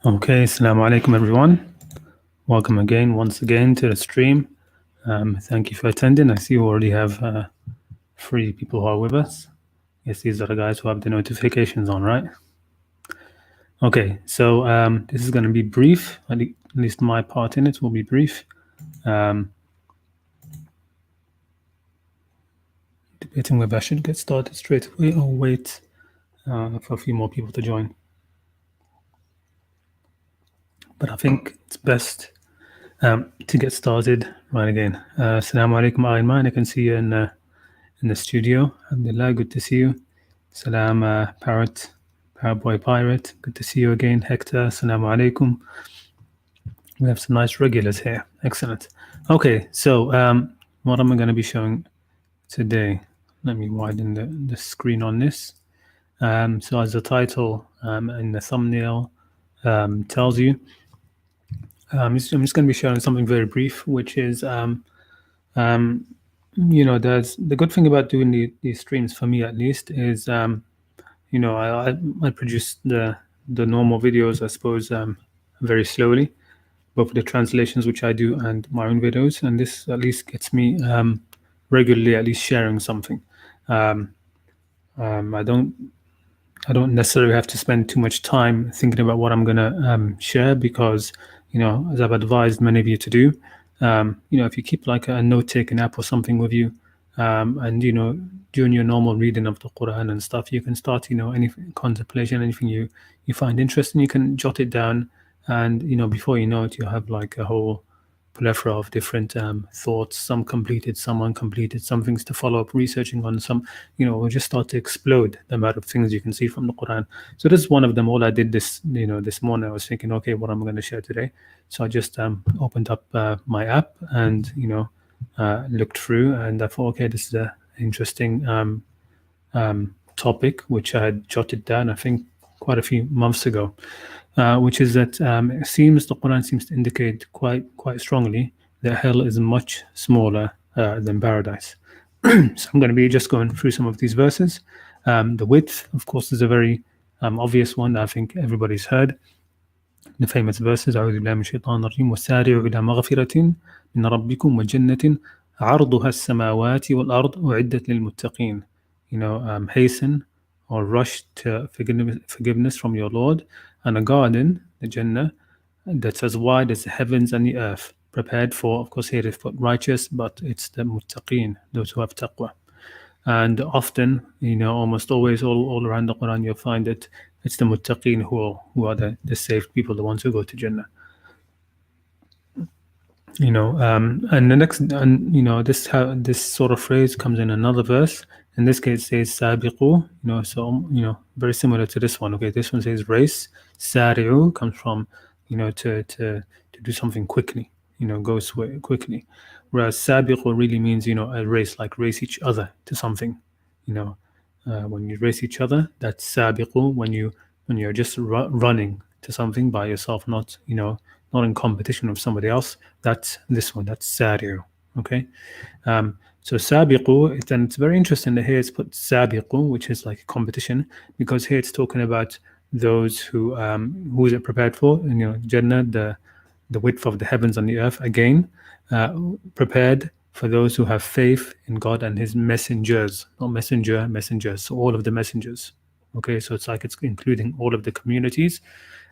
Okay, Assalamu alaikum everyone. Welcome once again to the stream. Thank you for attending. I see you already have 3 people who are with us. Yes, these are the guys who have the notifications on, right? Okay, so this is going to be brief. At least my part in it will be brief. Debating whether I should get started straight away or wait for a few more people to join. But I think it's best to get started right again. Assalamu alaikum, Ayman. I can see you in the studio. Alhamdulillah, good to see you. Salaam, Parrot Boy Pirate, good to see you again. Hector, Assalamu alaikum. We have some nice regulars here. Excellent. Okay, so what am I going to be showing today? Let me widen the screen on this. So as the title in the thumbnail tells you, I'm just going to be showing something very brief, which is, there's the good thing about doing these streams, for me at least, is, I produce the normal videos, I suppose, very slowly, both the translations which I do and my own videos, and this at least gets me regularly at least sharing something. I don't necessarily have to spend too much time thinking about what I'm going to share because, as I've advised many of you to do, if you keep like a note-taking app or something with you, and, during your normal reading of the Qur'an and stuff, you can start, any contemplation, anything you find interesting, you can jot it down, and, before you know it, you have like a whole plethora of different thoughts, some completed, some uncompleted, some things to follow up researching on, some will just start to explode the amount of things you can see from the Quran. So this is one of them. All I did this morning, I was thinking, okay, what am I going to share today? So I just opened up my app and looked through, and I thought, okay, this is an interesting topic which I had jotted down, I think quite a few months ago, which is that it seems the Quran seems to indicate quite strongly that hell is much smaller than paradise. So I'm going to be just going through some of these verses. The width, of course, is a very obvious one that I think everybody's heard. The famous verses: أعوذ بالله من الشيطان الرجيم وسارعوا إلى مغفرة من ربكم وجنة عرضها السماوات والأرض أعدت للمتقين. Hasten or rush to forgiveness from your Lord, and a garden, the Jannah, that's as wide as the heavens and the earth, prepared for, of course, here it's put righteous, but it's the muttaqeen, those who have taqwa. And often, almost always, all around the Quran, you'll find that it's the muttaqeen who are the saved people, the ones who go to Jannah. And the next, and this sort of phrase comes in another verse. In this case, it says sabiqu. So very similar to this one. Okay, this one says race. Sari'u comes from to do something quickly. Go quickly. Whereas sabiqu really means a race, like race each other to something. When you race each other, that's sabiqu. When you're just running to something by yourself, not not in competition with somebody else, that's this one, that's sari'u. Okay, so sabiqu, and it's very interesting that here it's put sabiqu, which is like a competition, because here it's talking about those who is it prepared for? Jannah, the width of the heavens and the earth, again, prepared for those who have faith in God and His messengers, not messengers. So all of the messengers. Okay, so it's like it's including all of the communities,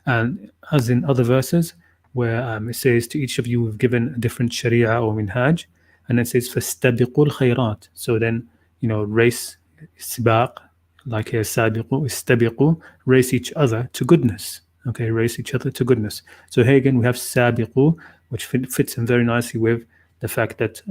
and as in other verses where it says, to each of you we've given a different sharia or minhaj, and it says fastabiqul khairat. So then race, sibaq, like here sabiqu, istabiqu, race each other to goodness. Okay, race each other to goodness. So here again we have sabiqu, which fits in very nicely with the fact that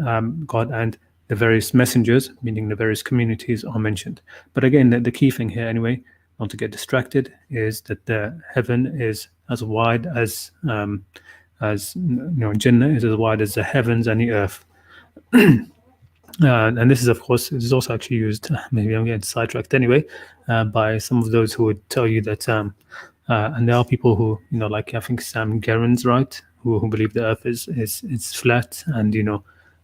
God and the various messengers, meaning the various communities, are mentioned. But again, the key thing here, anyway, not to get distracted, is that the heaven is as wide as Jannah is as wide as the heavens and the earth. And this is, of course, this is also actually used, maybe I'm getting sidetracked anyway, by some of those who would tell you that, and there are people who, like I think Sam Gerrans, right, who believe the earth is flat and,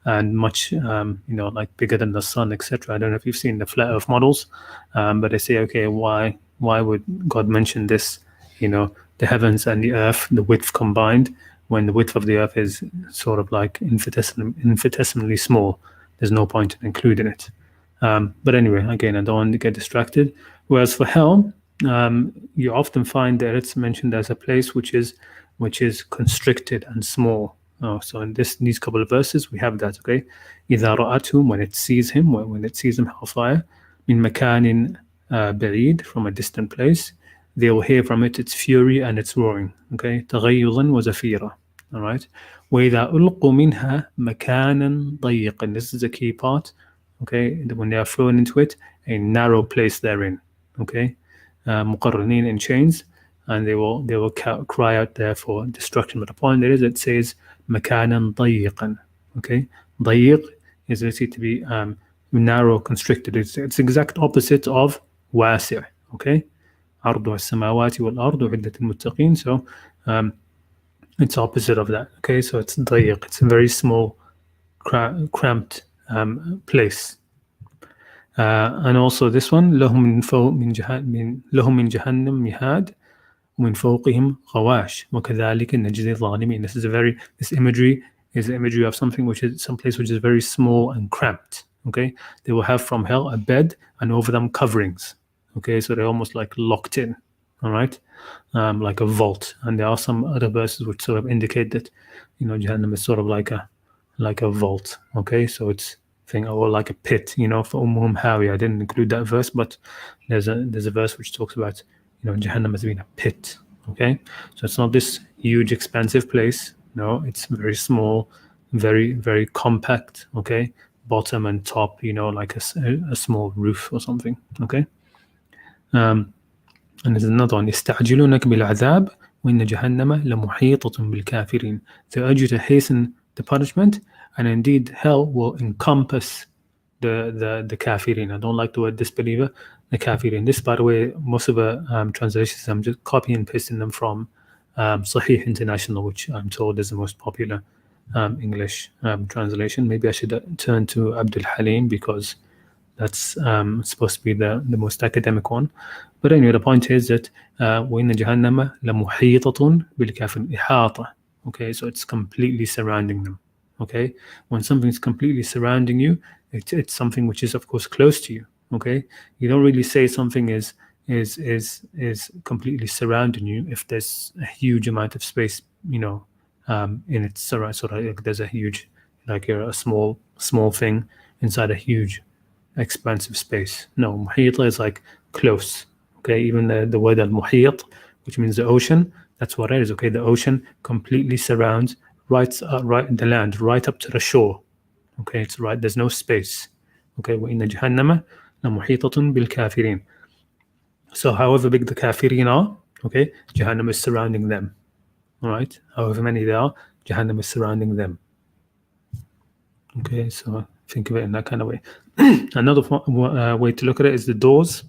and much, like bigger than the sun, etc. I don't know if you've seen the flat earth models, but they say, okay, why would God mention this, the heavens and the earth, the width combined, when the width of the earth is sort of like infinitesimally small. There's no point in including it. But anyway, again, I don't want to get distracted. Whereas for hell, you often find that it's mentioned as a place which is constricted and small. So in these couple of verses, we have that. Okay, إذا رأتهم, when it sees him, when it sees him, hellfire, من مكان بعيد, from a distant place, they will hear from it its fury and its roaring. Okay, تغيظا وزفيرا. All right. وإذا ألقوا منها مكانا ضيقا. This is a key part. Okay, when they are thrown into it, a narrow place therein. Okay, مقرنين, in chains, and they will cry out there for destruction. But the point there is, it says مكانا ضيقا. Okay, ضيق is listed to be narrow, constricted. It's exact opposite of واسع. Okay, عرضها السماوات والأرض أعدت للمتقين. So it's opposite of that. Okay, so it's ضيق. It's a very small, cramped place. And also this one, لهم من جهنم مهاد ومن فوقهم غواش وكذلك نجزي الظالمين. This imagery is the imagery of something which is someplace which is very small and cramped. Okay, they will have from hell a bed and over them coverings. Okay, so they're almost like locked in. All right, like a vault. And there are some other verses which sort of indicate that, Jahannam is sort of like a vault. Okay, so it's or like a pit. For Hawi, I didn't include that verse, but there's a verse which talks about Jahannam as being a pit. Okay, so it's not this huge expansive place. No, it's very small, very, very compact. Okay, bottom and top, like a small roof or something. Okay. And there's another one, يستعجلونك بالعذاب وإن جهنم لمحيطة بالكافرين. They urge you to hasten the punishment, and indeed hell will encompass the kafirin. I don't like the word disbeliever, the kafirin. This, by the way, most of the translations, I'm just copying and pasting them from Sahih International, which I'm told is the most popular English translation. Maybe I should turn to Abdul Halim, because that's supposed to be the most academic one. But anyway, the point is that وَإِنَّ جَهَنَّمَ لَمُحِيطَةٌ بِالْكَافِرِينَ. إِحَاطَة. Okay, so it's completely surrounding them. Okay, when something's completely surrounding you, it's something which is, of course, close to you. Okay, you don't really say something is completely surrounding you if there's a huge amount of space, in its sort of like there's a huge, like a small thing inside a huge expansive space. No, muhita is like close. Okay, even the word al-muhit, which means the ocean, that's what it is. Okay, the ocean completely surrounds right the land, right up to the shore. Okay, it's right, there's no space. Okay, وَإِنَّ جَهَنَّمَ لَمُحِيطَةٌ بِالْكَافِرِينَ. So however big the kafirin are, okay, Jahannam is surrounding them. All right, however many there are, Jahannam is surrounding them. Okay, so think of it in that kind of way. Another way to look at it is the doors.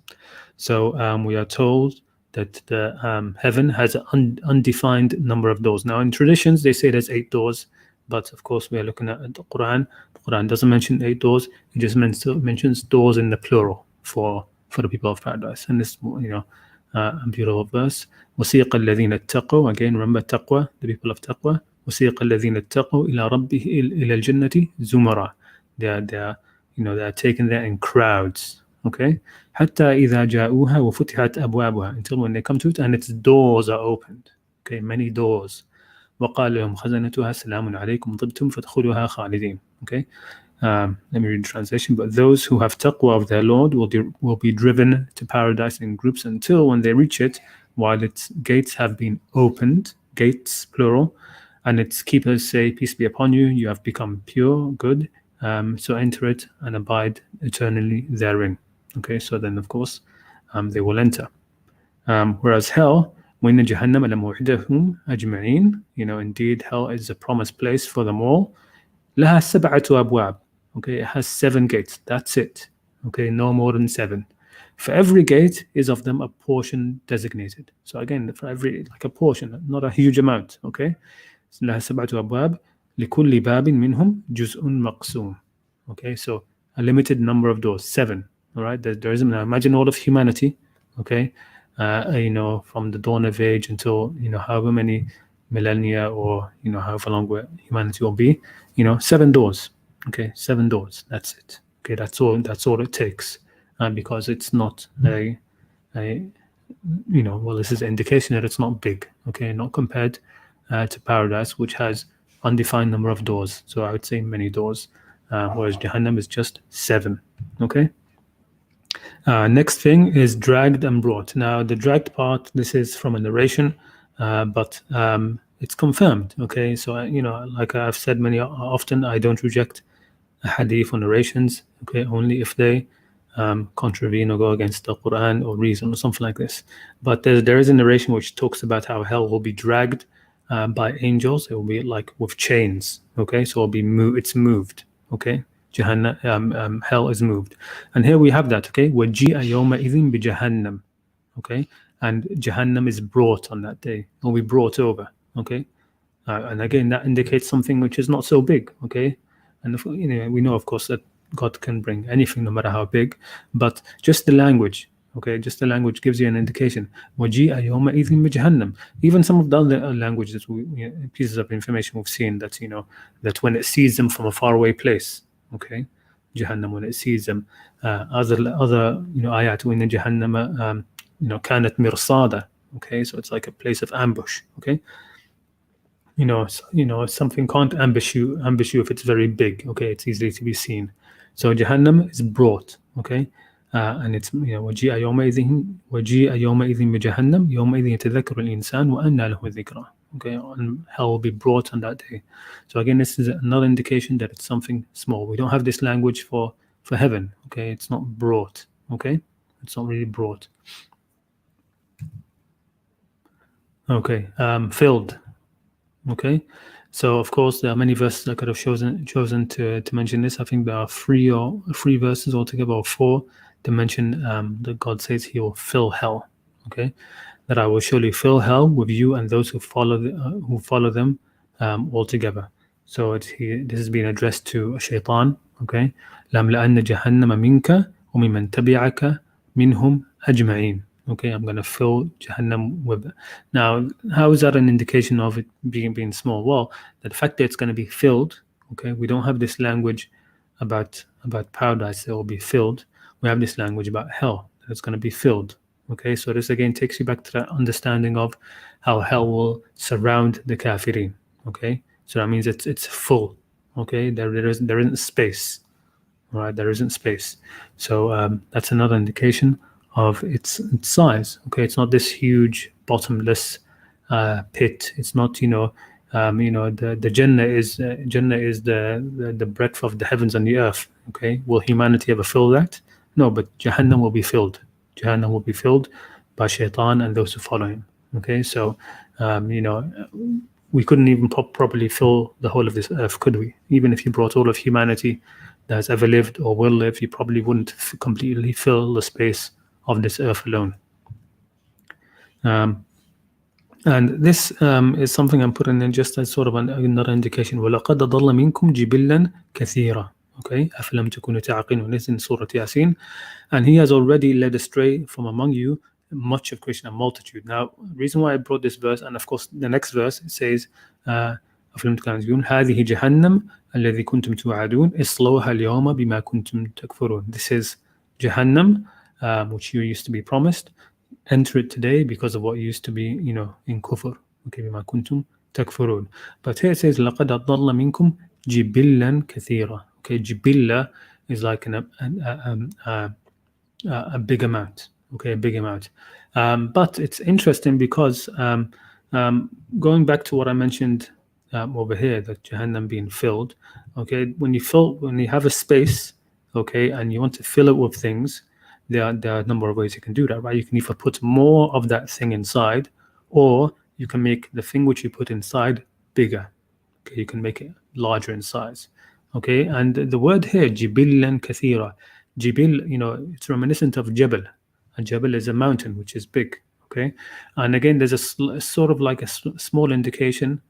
So we are told that the heaven has an undefined number of doors. Now in traditions they say there's 8 doors, but of course we are looking at the Quran. The Quran doesn't mention 8 doors. It just mentions doors in the plural for the people of paradise. And this, a beautiful verse. وَسِيقَ الَّذِينَ اتَّقَوْا. Again, remember taqwa, the people of taqwa. وَسِيقَ الَّذِينَ اتَّقَوْا إِلَى رَبِّهِ إِلَى الْجَنَّةِ زُمَرًا. They are taken there in crowds. Okay, حتى إذا جاءوها وفتحت أبوابها, until when they come to it and its doors are opened. Okay, many doors. وقال لهم خزنتها سلام عليكم طبتم فادخلوها خالدين. Okay, let me read the translation. But those who have taqwa of their Lord will be driven to paradise in groups until when they reach it, while its gates have been opened, gates plural, and its keepers say, peace be upon you, you have become pure, good, so enter it and abide eternally therein. Okay, so then of course they will enter. Whereas hell, وَإِنَّ جَهَنَّمَ لَمَوْعِدُهُمْ أَجْمَعِينَ, indeed hell is a promised place for them all. لَهَا سَبْعَةُ أَبْوَابٍ. Okay, it has 7 gates. That's it. Okay, no more than 7. For every gate is of them a portion designated. So again, for every, like a portion, not a huge amount. Okay, لَهَا سَبْعَةُ أَبْوَابٍ لِكُلِّ بَابٍ مِنْهُمْ جُزْءٌ مَقْسُومٌ. Okay, so a limited number of doors, 7. All right, there isn't. Now imagine all of humanity. Okay, from the dawn of age until however many millennia, or however long humanity will be. 7 doors. Okay, 7 doors. That's it. Okay, that's all. That's all it takes, because it's not a well, this is an indication that it's not big. Okay, not compared to paradise, which has undefined number of doors. So I would say many doors, whereas Jahannam is just 7. Okay. Next thing is dragged and brought. Now, the dragged part, this is from a narration, but it's confirmed. Okay, so like I've said many often, I don't reject a hadith or narrations. Okay, only if they contravene or go against the Qur'an or reason or something like this. But there is a narration which talks about how hell will be dragged by angels. It will be like with chains. Okay, so it'll be it's moved. Okay. Jahannam, hell is moved, and here we have that. Okay, وَجِيءَ يَوْمَئِذٍ بِجَهَنَّمْ. Okay, and Jahannam is brought on that day, or we brought over. Okay, and again that indicates something which is not so big. Okay, and we know of course that God can bring anything, no matter how big, but just the language. Okay, just the language gives you an indication. وَجِيءَ يَوْمَئِذٍ بِجَهَنَّمْ. Even some of the other languages, pieces of information we've seen that that when it sees them from a faraway place. Okay, Jahannam, when it sees them. Other ayat in Jahannam, كانت مرصادة. Okay, so it's like a place of ambush. Okay, something can't ambush you if it's very big. Okay, it's easily to be seen. So Jahannam is brought. Okay, and it's وجيء يومئذ بجهنم يومئذ يتذكر الإنسان وأنى له الذكرى. Okay, and hell will be brought on that day. So again, this is another indication that it's something small. We don't have this language for heaven. Okay, it's not brought. Okay, it's not really brought. Okay, filled. Okay, so of course there are many verses I could have chosen to mention this. I think there are three verses altogether, or 4, to mention that God says He will fill hell. Okay, that I will surely fill hell with you and those who follow them altogether. So this is being addressed to Shaitan. Okay, لَمْلَأَنَّ جَهَنَّمَ مِنْكَ وَمِمَّنْ تَبِعَكَ مِنْهُمْ أَجْمَعِينَ. Okay, I'm going to fill Jahannam with it. Now, how is that an indication of it being small? Well, the fact that it's going to be filled. Okay, we don't have this language about paradise that will be filled. We have this language about hell that it's going to be filled. Okay, so this again takes you back to that understanding of how hell will surround the kafirin. Okay, so that means it's full. Okay, there isn't space. All right, there isn't space. So that's another indication of its size. Okay, it's not this huge bottomless pit. It's not the Jannah is the breadth of the heavens and the earth. Okay, will humanity ever fill that? No, but Jahannam will be filled. Jahannam will be filled by Shaitan and those who follow him. Okay, so we couldn't even properly fill the whole of this earth, could we? Even if you brought all of humanity that has ever lived or will live, you probably wouldn't completely fill the space of this earth alone. And this is something I'm putting in just as sort of another indication. وَلَقَدْ ضَلَّ مِنْكُمْ جِبِلًّا كَثِيرًا. Okay, أَفَلَمْ تَكُونُوا تَعْقِلُونَ. This in Surah Yasin. And he has already led astray from among you much of creation, a multitude. Now, the reason why I brought this verse, and of course the next verse, it says, أَفَلَمْ تَكُونُوا هَذِهِ جَهَنَّمْ الَّذِي كُنْتُمْ تُوعَدُونَ اصْلَوْهَا الْيَوْمَ بِمَا كُنْتُمْ تَكْفُرُونَ. This is Jahannam, which you used to be promised. Enter it today because of what used to be, in kufr. Okay, بِمَا كُنْتُمْ تَكْفُرُونَ. But here it says, لَقَدْ أَضَلَّ مِنْكُمْ جِبِلًّا كَثِيرًا. Okay, Jibilla is like a big amount. Okay, a big amount. But it's interesting because going back to what I mentioned over here, that Jahannam being filled. Okay, when you have a space, okay, and you want to fill it with things, there are a number of ways you can do that, right? You can either put more of that thing inside, or you can make the thing which you put inside bigger. Okay, you can make it larger in size. Okay, and the word here, jibillan kathira. Jibil, it's reminiscent of jabal. And jabal is a mountain, which is big. Okay, and again, there's a sort of like a small indication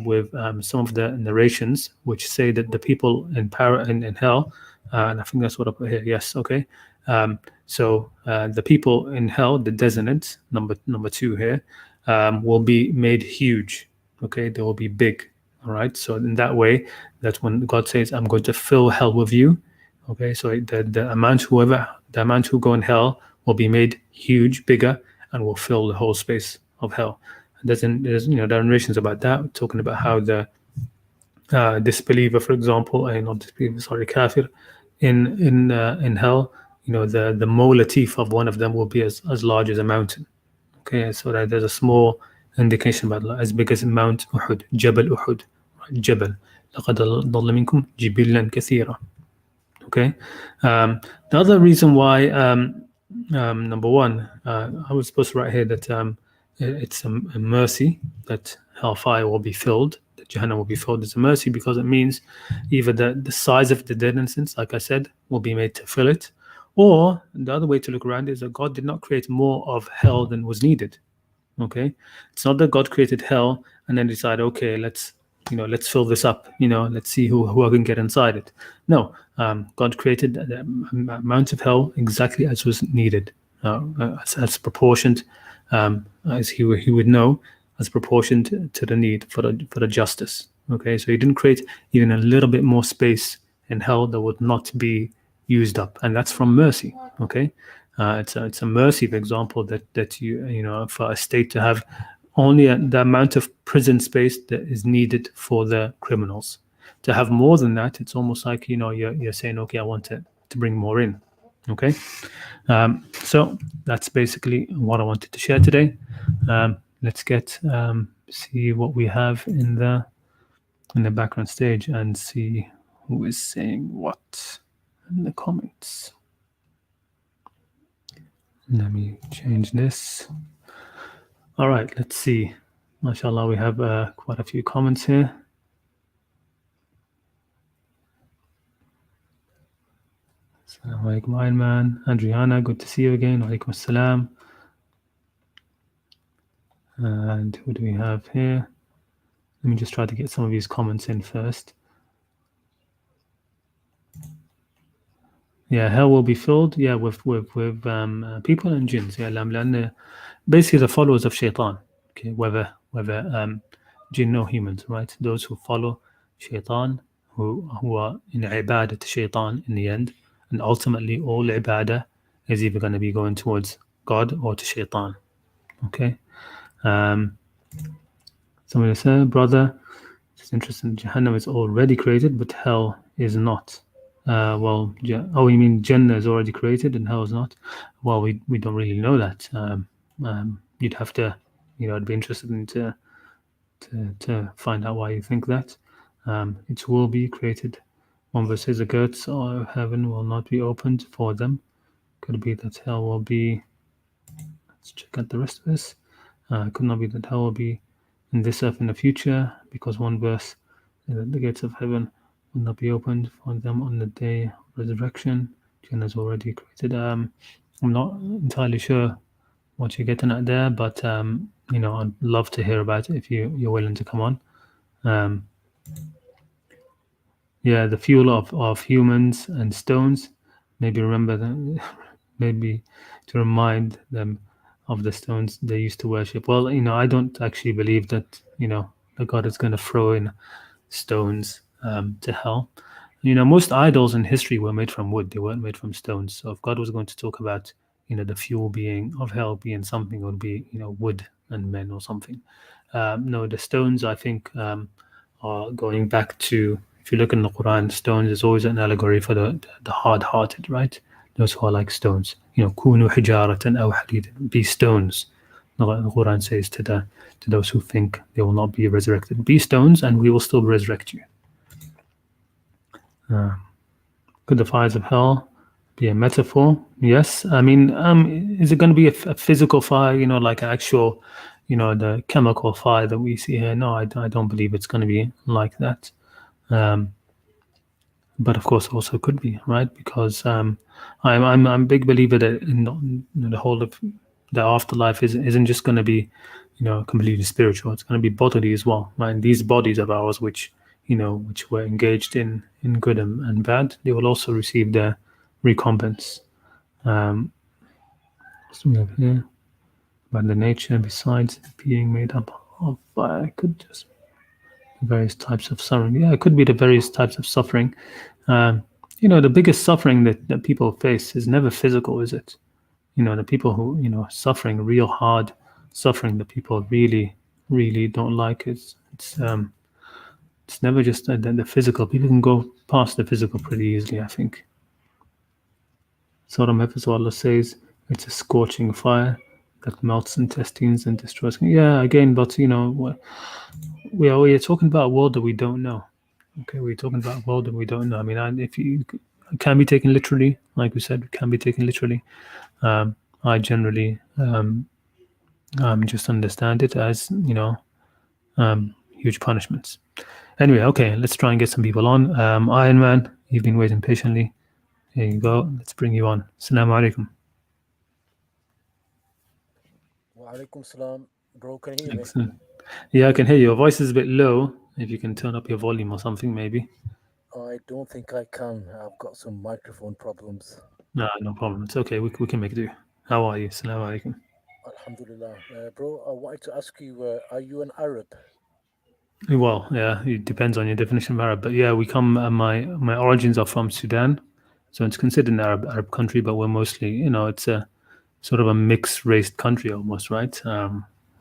with some of the narrations which say that the people in hell, and I think that's what I put here. Yes, okay, So the people in hell, the designants, number two here, will be made huge. Okay, they will be big. All right. So in that way, that's when God says, "I'm going to fill hell with you." Okay. So the amount who go in hell will be made huge, bigger, and will fill the whole space of hell. There's there are narrations about that, talking about how the disbeliever, for example, not disbeliever, sorry, kafir, in hell, the molar teeth of one of them will be as large as a mountain. Okay, so that there's a small indication about as big as Mount Uhud, Jabal Uhud, right? Jabal. لقد ضل منكم جبلا كثيرا. Okay. The other reason why, number one, I was supposed to write here that it's a mercy that hellfire will be filled, that Jahannam will be filled. It's a mercy because it means either the size of the dead instance, like I said, will be made to fill it, or the other way to look around is that God did not create more of hell than was needed. Okay, it's not that God created hell and then decided, okay, let's fill this up, let's see who I can get inside it. No, God created the amount of hell exactly as was needed, as proportioned, as he would know, as proportioned to the need for the justice. Okay, so he didn't create even a little bit more space in hell that would not be used up, and that's from mercy. Okay, it's a mercy, for example, that for a state to have only the amount of prison space that is needed for the criminals. To have more than that, it's almost like you're saying, okay, I want to bring more in. Okay, so that's basically what I wanted to share today. Let's get see what we have in the background stage and see who is saying what in the comments. Let me change this. All right, let's see. MashaAllah, we have quite a few comments here. Assalamu alaikum, Iron Man. Adriana, good to see you again. Walaikum assalam. And who do we have here? Let me just try to get some of these comments in first. Yeah, hell will be filled. Yeah, with people and jinns. Yeah, basically the followers of shaitan. Okay, whether jinn or humans, right? Those who follow shaitan, who are in ibadah to shaitan in the end, and ultimately all ibadah is either going to be going towards God or to shaitan. Okay. Somebody said, brother, it's interesting. Jahannam is already created, but hell is not. You mean Jannah is already created and hell is not? Well, we don't really know that. You'd have to, I'd be interested in to find out why you think that. It will be created. One verse says the gates of heaven will not be opened for them. Could it be that hell will be? Let's check out the rest of this. Could not be that hell will be in this earth in the future, because one verse says that the gates of heaven will not be opened for them on the day of resurrection. Jannah is already created. I'm not entirely sure what you're getting at there, but I'd love to hear about it if you're willing to come on. Yeah, the fuel of humans and stones. Maybe remember them, maybe to remind them of the stones they used to worship. Well, I don't actually believe that that God is going to throw in stones to hell. Most idols in history were made from wood; they weren't made from stones. So if God was going to talk about the fuel being of hell being something, it would be wood and men or something. No, the stones I think are going back to, if you look in the Qur'an, stones is always an allegory for the hard-hearted, right? Those who are like stones. Kunu hijaratan aw hadid, be stones. The Quran says to those who think they will not be resurrected, be stones and we will still resurrect you. Could the fires of hell be a metaphor? Yes. I mean, is it going to be a physical fire, like an actual, the chemical fire that we see here? No, I don't believe it's going to be like that. But of course, also could be, right? Because I'm a big believer that in the whole of the afterlife isn't just going to be, completely spiritual. It's going to be bodily as well, right? And these bodies of ours, which were engaged in good and bad, they will also receive their recompense. What do we have here? About the nature besides being made up of fire. It could just be various types of suffering. Yeah, it could be the various types of suffering. The biggest suffering that people face is never physical, is it? The people who, suffering real hard suffering that people really, really don't like, it's never just the physical. People can go past the physical pretty easily, I think. Surah Memphis, Allah says it's a scorching fire that melts intestines and destroys. Yeah, again, but we are talking about a world that we don't know. Okay, we're talking about a world that we don't know. I mean, if you it can be taken literally, like we said, it can be taken literally. I generally just understand it as huge punishments. Anyway, okay, let's try and get some people on. Iron Man, you've been waiting patiently. Here you go. Let's bring you on. Assalamu alaikum. Wa alaikum salam. Bro, can you hear me? Excellent. Yeah, I can hear you. Your voice is a bit low. If you can turn up your volume or something, maybe. I don't think I can. I've got some microphone problems. No problem. It's okay. We can make do. How are you? Assalamu alaikum. Alhamdulillah. Bro, I wanted to ask you, are you an Arab? Well, yeah, it depends on your definition of Arab. But yeah, we come. My origins are from Sudan, so it's considered an Arab country. But we're mostly, it's a sort of a mixed race country almost, right?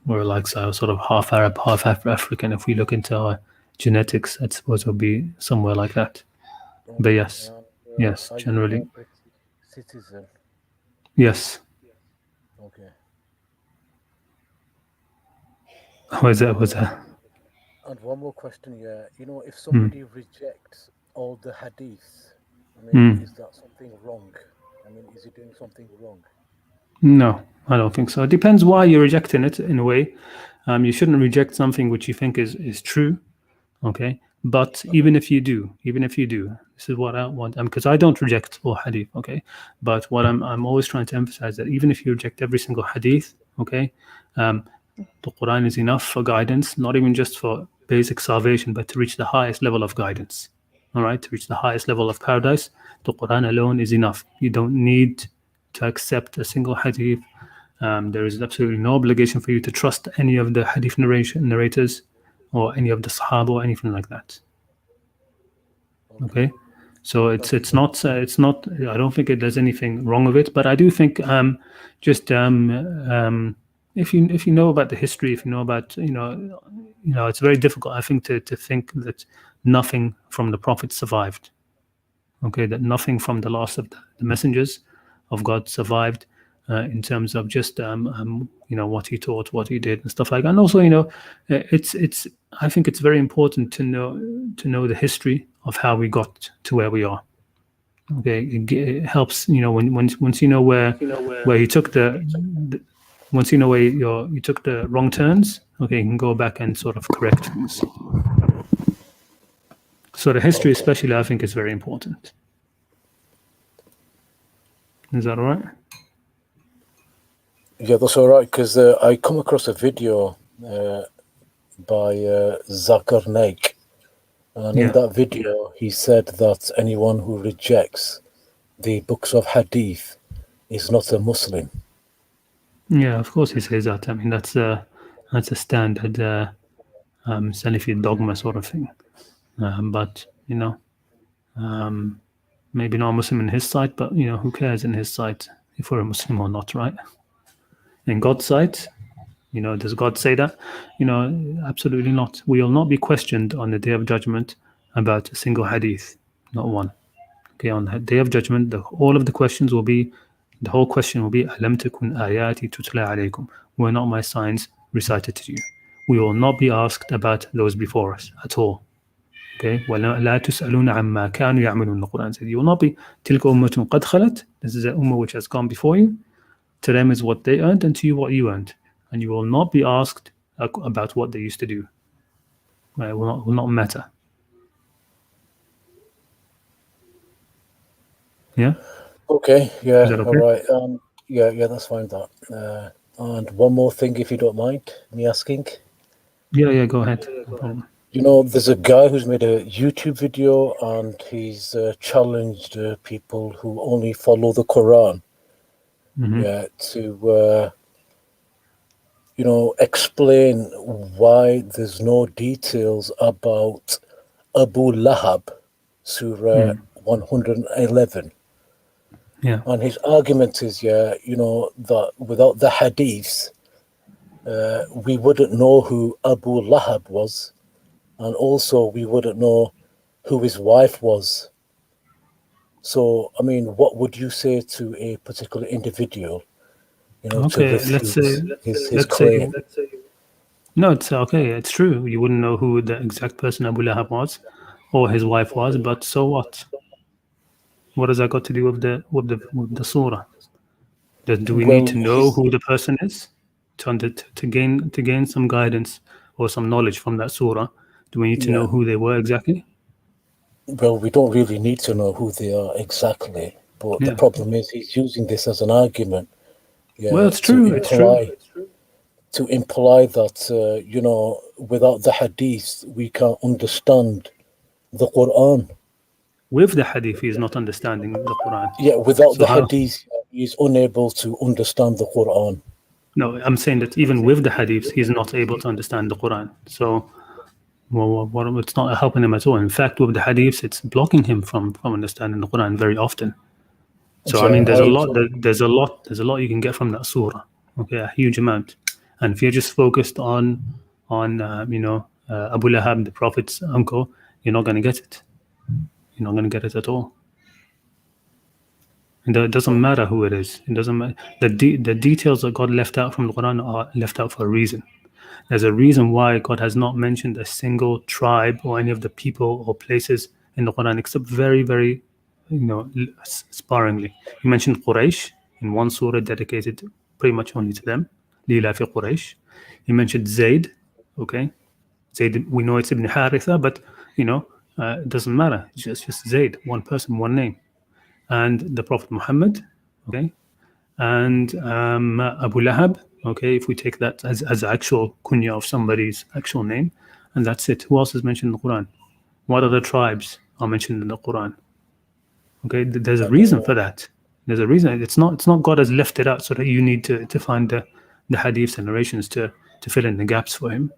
We're like sort of half Arab, half African. If we look into our genetics, I suppose we'll be somewhere like that. But yes, yes, Are generally, you a British citizen? yes. Okay. Was that? And one more question, yeah. If somebody rejects all the hadiths, I mean, is that something wrong? I mean, is he doing something wrong? No, I don't think so. It depends why you're rejecting it in a way. You shouldn't reject something which you think is true, okay? But even if you do, this is what I want, because I don't reject all hadith, okay? But what I'm always trying to emphasize that even if you reject every single hadith, okay, the Qur'an is enough for guidance, not even just for basic salvation, but to reach the highest level of guidance. All right, to reach the highest level of paradise, the Qur'an alone is enough. You don't need to accept a single hadith. There is absolutely no obligation for you to trust any of the hadith narrators or any of the Sahaba or anything like that. Okay, so it's not. I don't think there's anything wrong with it, but I do think if you know about the history, if you know about it's very difficult, I think, to think that nothing from the Prophet survived. Okay, that nothing from the last of the messengers of God survived in terms of just what he taught, what he did, and stuff like that. And also, it's I think it's very important to know the history of how we got to where we are. Okay, it helps, once you know where he took once you know where you took the wrong turns, okay, you can go back and sort of correct things. So the history, especially, I think, is very important. Is that all right? Yeah, that's all right, because I come across a video by Zakir Naik, and in that video he said that anyone who rejects the books of hadith is not a Muslim. Yeah, of course he says that. I mean, that's a standard Salafi dogma sort of thing. But maybe not a Muslim in his sight, but who cares in his sight if we're a Muslim or not, right? In God's sight, does God say that? Absolutely not. We will not be questioned on the Day of Judgment about a single hadith, not one. Okay, on the Day of Judgment, the whole question will be, Alam takun ayati tutla alaykum. Were not my signs recited to you? We will not be asked about those before us at all. Okay, وَلَا تُسْأَلُونَ عَمَّا كَانُوا يَعْمَلُونَ. The Quran said, you will not be, تِلْكَ أُمَّةٌ قَدْ خَلَتْ. This is an ummah which has gone before you. To them is what they earned, and to you what you earned. And you will not be asked about what they used to do. Right? It will not matter. Yeah? Okay, yeah, Is that okay? all right. Yeah, that's fine, that. And one more thing, if you don't mind me asking. Yeah, go ahead. No problem. There's a guy who's made a YouTube video, and he's challenged people who only follow the Quran yeah, to explain why there's no details about Abu Lahab, Surah 111. Yeah. And his argument is, that without the hadiths, we wouldn't know who Abu Lahab was, and also we wouldn't know who his wife was. So, I mean, what would you say to a particular individual, to Okay. refute his Let's say. claim? No, it's okay. It's true. You wouldn't know who the exact person Abu Lahab was, or his wife was. But so what? What has that got to do with the surah? Do we need Well, to know who the person is to gain some guidance or some knowledge from that surah? Do we need to yeah, know who they were exactly? well, we don't really need to know who they are exactly, but the Yeah. problem is he's using this as an argument, Well, yeah, it's true. It's true. to imply that without the hadith we can't understand the Quran. With the hadith, he is not understanding the Quran. Yeah, without So the how? hadith, he's unable to understand the Quran. No, I'm saying that even with the hadiths, he's not able to understand the Quran. So, it's not helping him at all. In fact, with the hadiths, it's blocking him from understanding the Quran very often. So, I mean, Yeah, there's a lot. There's a lot you can get from that surah. Okay, a huge amount. And if you're just focused on Abu Lahab, the Prophet's uncle, you're not going to get it. You're not going to get it at all. And it doesn't matter who it is. It doesn't matter. The details that God left out from the Quran are left out for a reason. There's a reason why God has not mentioned a single tribe or any of the people or places in the Quran, except very, very, sparingly. He mentioned Quraysh in one surah dedicated pretty much only to them. Lila fi Quraysh. He mentioned Zayd. Okay, Zayd. We know it's Ibn Haritha, but it doesn't matter. It's just Zayd, one person, one name, and the Prophet Muhammad. Okay, and Abu Lahab. Okay, if we take that as actual kunya of somebody's actual name, and that's it. Who else is mentioned in the Quran? What other tribes are mentioned in the Quran? Okay, there's a I don't reason know. for that. There's a reason. It's not God has left it out so that you need to find the hadiths and narrations to fill in the gaps for him.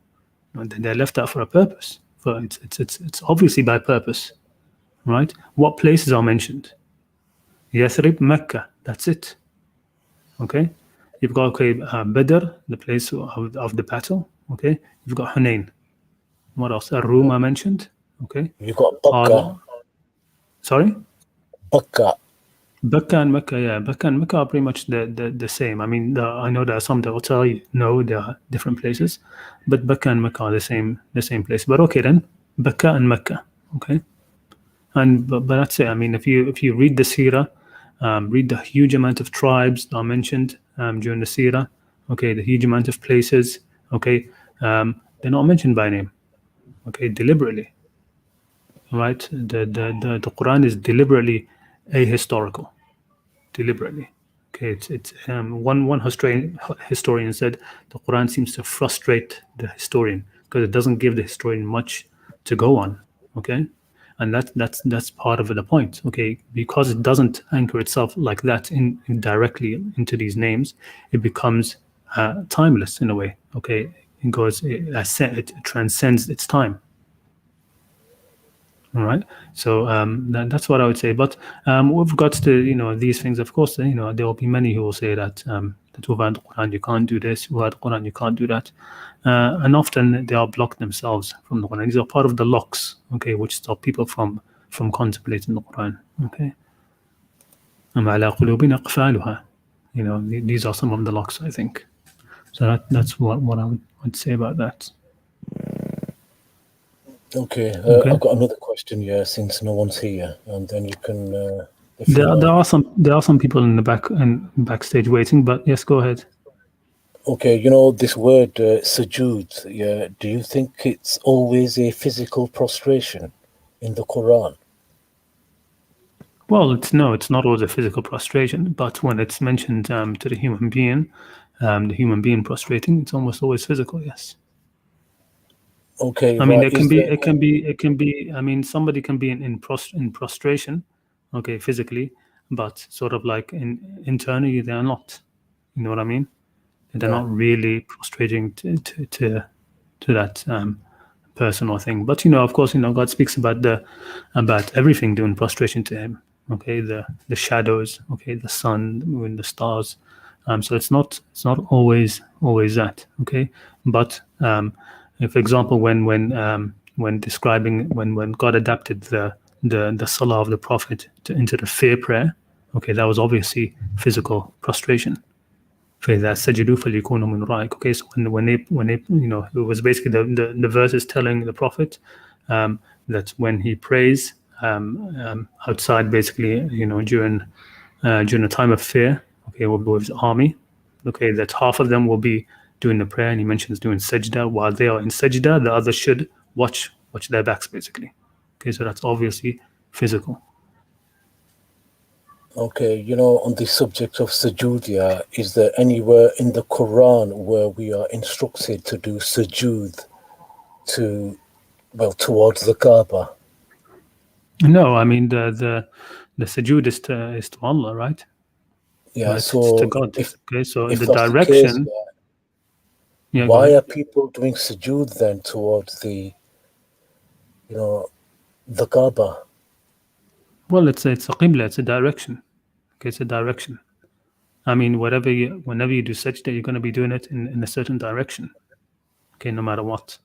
No, they're left out for a purpose. For it's obviously by purpose, right? What places are mentioned? Yathrib, Mecca. That's it. Okay, you've got Badr, the place of the battle. Okay, you've got Hunain. What else? Rum I mentioned. Okay, You've got are sorry. Bakka. Becca and Mecca, yeah, Becca and Mecca are pretty much the same. I mean, I know there are some that will tell you no, they are different places, but Becca and Mecca are the same place. But okay then, Becca and Mecca, okay, and but that's it. I mean, if you read the Sirah, read the huge amount of tribes that are mentioned during the Sirah, okay, the huge amount of places, okay, they're not mentioned by name, okay, deliberately, right? The Quran is deliberately ahistorical. Deliberately. Okay, it's one historian said the Quran seems to frustrate the historian because it doesn't give the historian much to go on. Okay, and that's part of the point. Okay, because it doesn't anchor itself like that in directly into these names, it becomes timeless in a way. Okay, it transcends its time. All right. So that's what I would say. But with regards to these things, of course, there will be many who will say that without the Quran you can't do this, without the Quran you can't do that, and often they are blocked themselves from the Quran. These are part of the locks, okay, which stop people from contemplating the Quran. Okay. أم على قلوبنا أقفالها. These are some of the locks, I think. So that's what I would say about that. Okay, Okay. I've got another question, yeah, since no one's here, and then you can, if you There know. are some people in the backstage waiting, but yes, go ahead. Okay, this word sujood, yeah, do you think it's always a physical prostration in the Quran? Well, it's not always a physical prostration, but when it's mentioned to the human being prostrating, it's almost always physical. Yes. Okay, I mean, right. Is there, it can be. I mean, somebody can be in prostration, okay, physically, but sort of like internally they are not. You know what I mean? They're Yeah. not really prostrating to that person or thing. But of course, God speaks about everything doing prostration to Him. Okay, the shadows. Okay, the sun, the moon, the stars. So it's not always that. Okay, but for example, when describing when God adapted the salah of the Prophet into the fear prayer, okay, that was obviously physical prostration. فإذا سجدوا فليكونوا من ورائك. Okay, so when they it was basically the verse is telling the Prophet that when he prays outside, basically during a time of fear, okay, with his army, okay, that half of them will be doing the prayer, and he mentions doing sajda. While they are in sajda, the others should watch their backs, basically. Okay, so that's obviously physical. Okay, on the subject of sujood, is there anywhere in the Quran where we are instructed to do sujood towards the Kaaba? No, I mean the sujood is to Allah, right? Yeah, Right, it's to so God. Okay, so if the that's the case, direction. Yeah, go why ahead. are people doing sujood then towards the Kaaba? Well, it's a qibla, it's a direction. Okay, it's a direction. I mean, whenever you do sajda, you're going to be doing it in a certain direction. Okay, no matter what.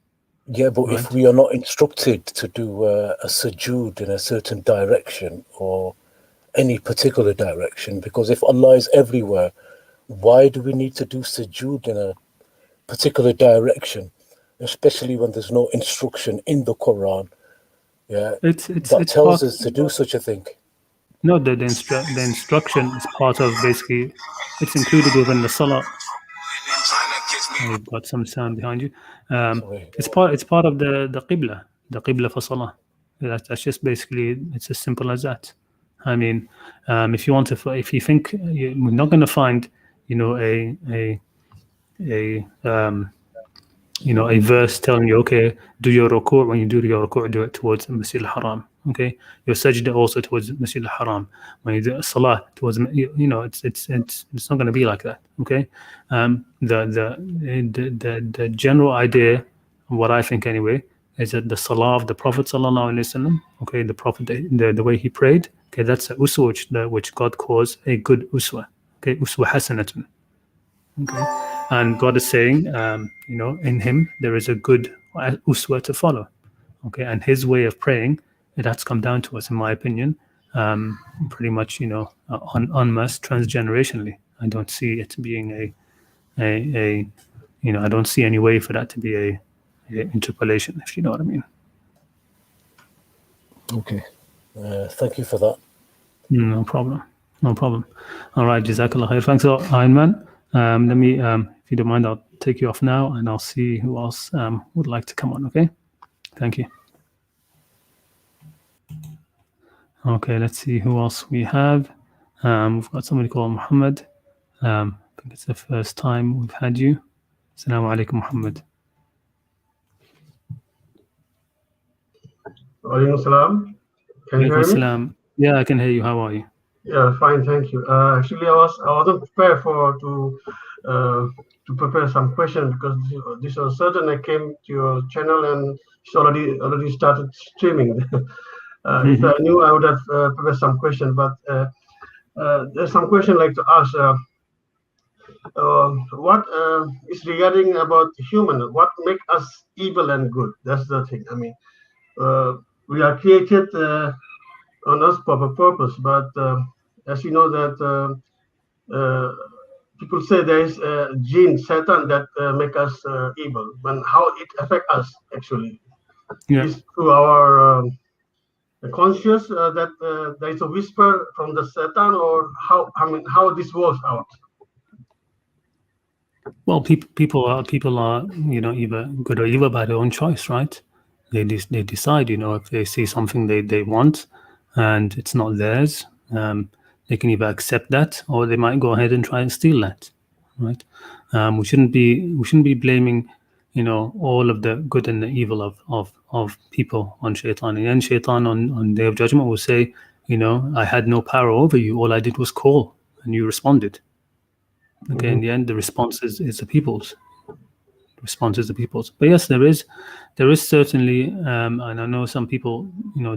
Yeah, but Right. if we are not instructed to do a sujood in a certain direction or any particular direction, because if Allah is everywhere, why do we need to do sujood in a particular direction, especially when there's no instruction in the Quran? Yeah, that It's tells part. us to do such a thing. No, the instruction is part of, basically, it's included within the salah. You've got some sound behind you. Sorry. It's part of the qibla for salah. That's just basically, it's as simple as that. I mean, if you think we're not going to find, a verse telling you, okay, do your ruku', when you do your ruku', do it towards Masjid al-Haram. Okay, your sajda also towards Masjid al-Haram. When you do a salah towards, it's not going to be like that. Okay, the general idea, what I think anyway, is that the salah of the Prophet sallallahu alaihi wasallam, okay, the Prophet, the way he prayed, okay, that's a uswa which God calls a good uswa. Okay, uswa hasanatun. Okay, and God is saying, in Him there is a good uswa to follow. Okay, and His way of praying, that's come down to us, in my opinion, pretty much, en masse, transgenerationally. I don't see it being a I don't see any way for that to be a interpolation, if you know what I mean. Okay. Thank you for that. No problem. All right, Jazakallah khair. Thanks a lot, Iron Man. Let me, if you don't mind, I'll take you off now, and I'll see who else would like to come on. Okay, thank you. Okay, let's see who else we have. We've got somebody called Muhammad. I think it's the first time we've had you. Assalamu alaikum, Muhammad. Walaikum salam. Can you hear me? Salam. Yeah, I can hear you. How are you? Yeah, fine, thank you. Actually, I wasn't prepared to prepare some questions because this was certain. I came to your channel and it's already started streaming. If I knew, I would have prepared some questions. But there's some question I'd like to ask. What is regarding about human? What make us evil and good? That's the thing. I mean, we are created on us for a purpose, but as you know that people say there is a gene, Satan, that make us evil. But how it affect us actually is through our conscious that there is a whisper from the Satan, or how this works out. Well, people are either good or evil by their own choice, right? They decide, if they see something they want and it's not theirs, they can either accept that or they might go ahead and try and steal that, right? We shouldn't be blaming, all of the good and the evil of people on shaitan. And then shaitan on Day of Judgment will say, I had no power over you. All I did was call, and you responded. Okay, in the end, the response is the people's. Response is the people's. But yes, there is certainly, and I know some people,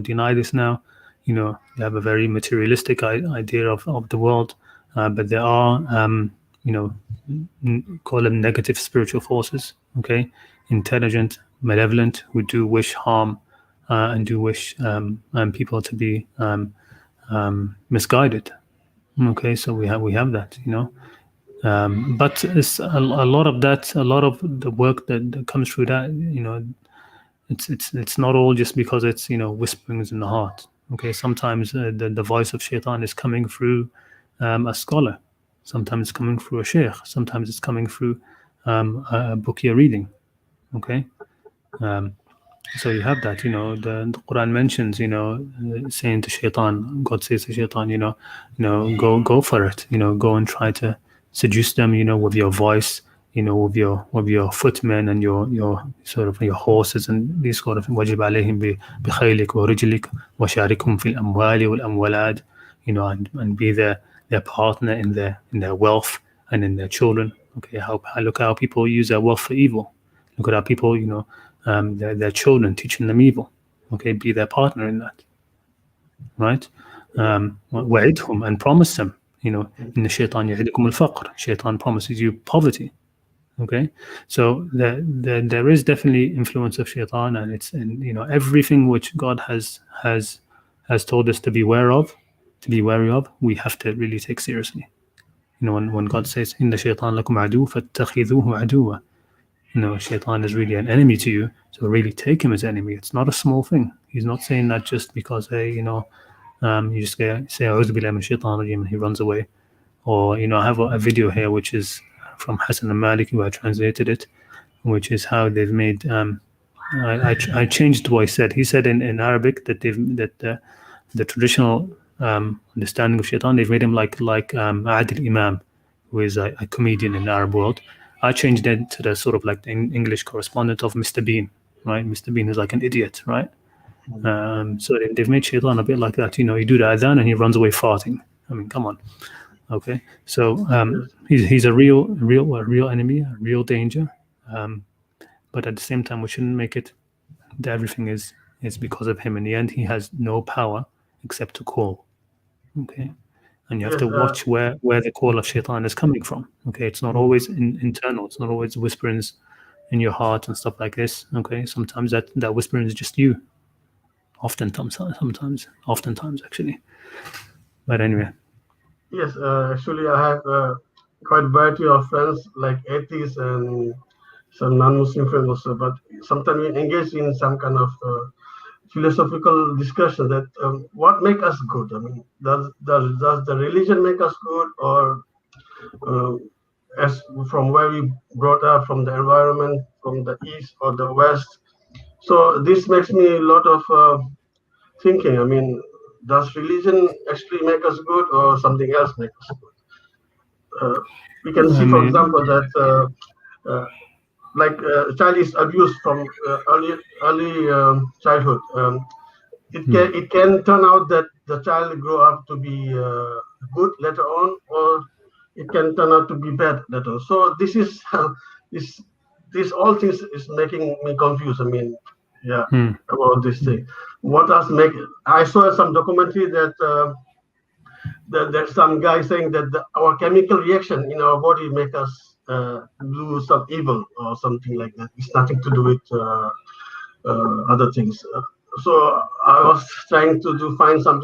deny this now. They have a very materialistic idea of the world, but there are, call them negative spiritual forces. Okay, intelligent, malevolent, who do wish harm, and do wish people to be misguided. Okay, so we have that. But it's a lot of that, a lot of the work that comes through that, it's not all just because it's whisperings in the heart. Okay, sometimes the voice of shaitan is coming through a scholar, sometimes it's coming through a sheikh, sometimes it's coming through a book you're reading. Okay, so you have that. The Quran mentions, saying to shaitan, God says to shaitan, go for it, go and try to seduce them, with your voice, with your footmen and your sort of your horses and these sort of wajib alayhim بخيلك ورجلك وشاركهم في الأموال والأولاد, and be their partner in their wealth and in their children. Okay, look how people use their wealth for evil. Look at how people, their children, teaching them evil. Okay, be their partner in that. Right? وعدهم, and promise them. إن الشيطان يعدكم الفقر. Shaitan promises you poverty. Okay, so there is definitely influence of shaitan, and everything which God has told us to be wary of, we have to really take seriously. When God says, إن الشيطان لكم عدو فاتخذوه عدوا. Shaitan is really an enemy to you, so really take him as enemy. It's not a small thing. He's not saying that just because you just say "A'udhu billahi minash shaitanir rajeem" and he runs away. Or I have a video here which is from Hassan al-Maliki, who I translated it, which is how they've made. I changed what he said. He said in Arabic that the traditional understanding of shaitan, they've made him like Adil Imam, who is a comedian in the Arab world. I changed it to the sort of like the English correspondent of Mr. Bean, right? Mr. Bean is like an idiot, right? So they've made shaitan a bit like that. You do the adhan and he runs away farting. I mean, come on. Okay, so he's a real enemy, a real danger. But at the same time, we shouldn't make it that everything is because of him. In the end, he has no power except to call. Okay, and you have to watch where the call of shaitan is coming from. Okay, it's not always internal. It's not always whisperings in your heart and stuff like this. Okay, sometimes that whispering is just you. Oftentimes actually. But anyway. Yes, actually, I have quite a variety of friends, like atheists and some non-Muslim friends also. But sometimes we engage in some kind of philosophical discussion that what make us good? I mean, does the religion make us good, or as from where we brought up, from the environment, from the east or the west? So this makes me a lot of thinking. I mean, does religion actually make us good, or something else make us good? We can see, for example, that like child is abused from early childhood. It can turn out that the child grow up to be good later on, or it can turn out to be bad later on. So this is this all things is making me confused. I mean, about this thing. What does make it? I saw some documentary that there's some guy saying that our chemical reaction in our body make us do some evil or something like that. It's nothing to do with other things. So I was trying to find some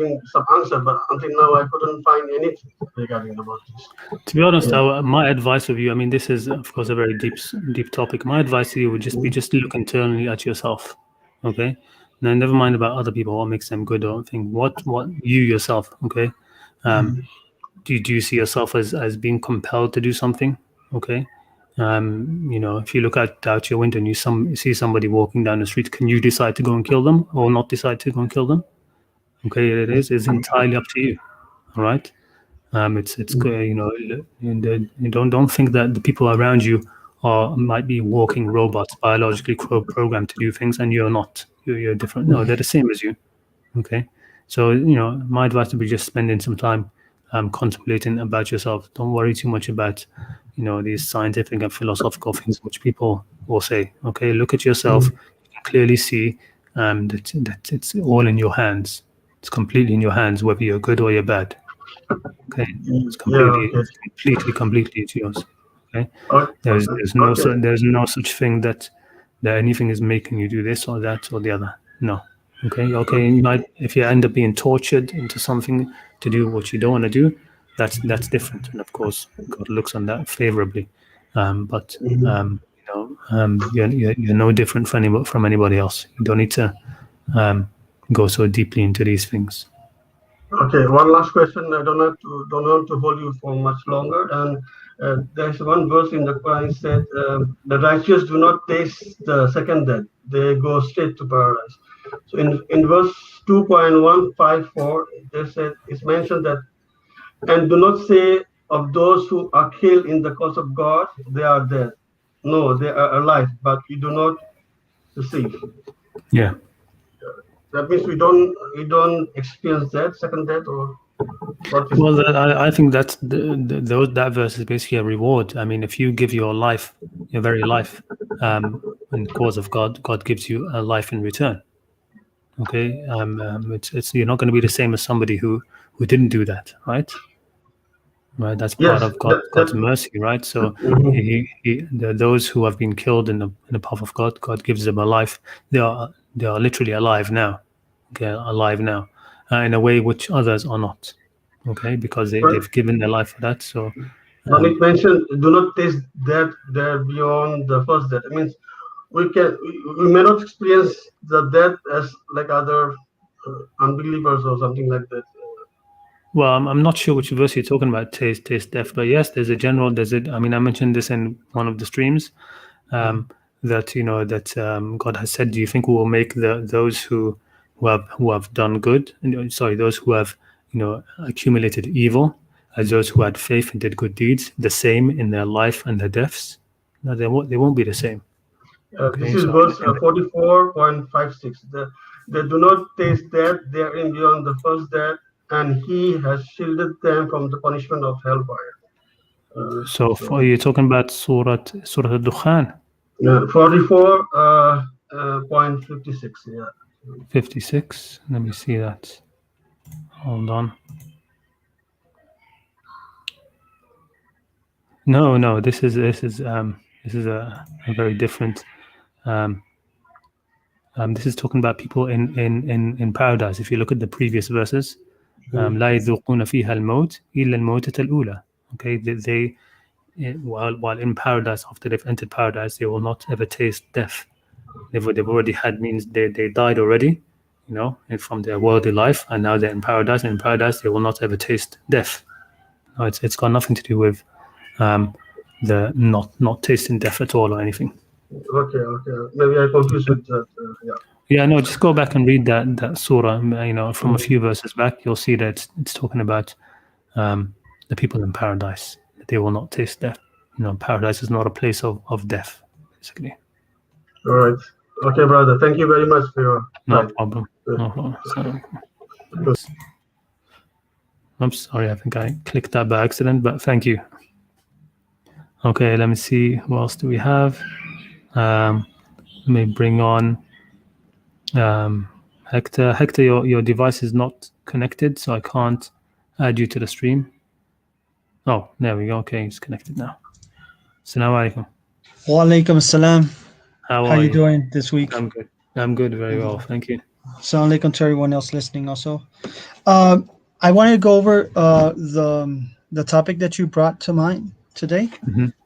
answer, but until now I couldn't find anything regarding about this. To be honest, my advice of you, I mean, this is of course a very deep topic. My advice to you would just be look internally at yourself. Okay, now never mind about other people, what makes them good or anything. What you yourself, okay? Do you see yourself as being compelled to do something? Okay, if you look out your window and you see somebody walking down the street, can you decide to go and kill them or not decide to go and kill them? Okay, it's entirely up to you. All right. It's don't think that the people around you might be walking robots, biologically programmed to do things, and you're not. You're different. No, they're the same as you. Okay, So, my advice would be just spending some time contemplating about yourself. Don't worry too much about, these scientific and philosophical things which people will say. Okay, look at yourself. You can clearly see that it's all in your hands. It's completely in your hands, whether you're good or you're bad. Okay, it's Yeah. completely it's yours. Okay, Okay. there's no such thing that anything is making you do this or that or the other. No. Okay. You might, if you end up being tortured into something to do what you don't want to do, that's different, and of course God looks on that favorably. But you're no different from anybody else. You don't need to go so deeply into these things. Okay, one last question. I don't want to hold you for much longer. And there's one verse in the Quran said, "The righteous do not taste the second death; they go straight to paradise." So in verse 2.154, it's mentioned that, "And do not say of those who are killed in the cause of God, they are dead. No, they are alive, but we do not receive." Yeah. That means we don't experience that second death, or what is Well, I think that's that verse is basically a reward. I mean, if you give your life, your very life, in the cause of God, God gives you a life in return. Okay, it's you're not going to be the same as somebody who didn't do that, right? Right, that's part yes, of God's mercy, right? So those who have been killed in the path of God, God gives them a life. They are literally alive now. Okay, alive now, in a way which others are not. Okay, because they've given their life for that. So But it mentioned, "Do not taste that there beyond the first death." It means we may not experience the death as like other unbelievers or something like that. well, I'm not sure which verse you're talking about, taste death, but yes, there's a general. I mean, I mentioned this in one of the streams, that that God has said, "Do you think we will make those who have done good, sorry, those who have accumulated evil, as those who had faith and did good deeds, the same in their life and their deaths? No, they won't be the same." This Okay, is so verse 44.56. They do not taste death therein beyond the first death, and He has shielded them from the punishment of hellfire. you're talking about Surah Al-Dukhan 44.56. Yeah. 56. Let me see that. Hold on. No. This is a very different. This is talking about people in paradise. If you look at the previous verses, لا يذوقون فيها الموت إلا الموتة الأولى. Okay, they while in paradise, after they've entered paradise, they will not ever taste death. They've already had, means they died already, and from their worldly life, and now they're in paradise. And in paradise, they will not ever taste death. No, it's got nothing to do with the not tasting death at all or anything. Okay. Maybe I confused with that. Yeah. Yeah, no, just go back and read that surah. From a few verses back, you'll see that it's talking about the people in paradise. They will not taste death. Paradise is not a place of death, basically. All right. Okay, brother. Thank you very much for your No time. problem. No problem. Thanks. I'm sorry, I think I clicked that by accident, but thank you. Okay, let me see. Who else do we have? Let me bring on Hector. Hector, your device is not connected, so I can't add you to the stream. Oh, there we go. Okay, it's connected now. Assalamu alaikum. Wa alaikum assalam. How are you doing this week? I'm good. I'm good. Very well. Thank you. Assalamu alaikum to everyone else listening also. I wanted to go over the topic that you brought to mind today,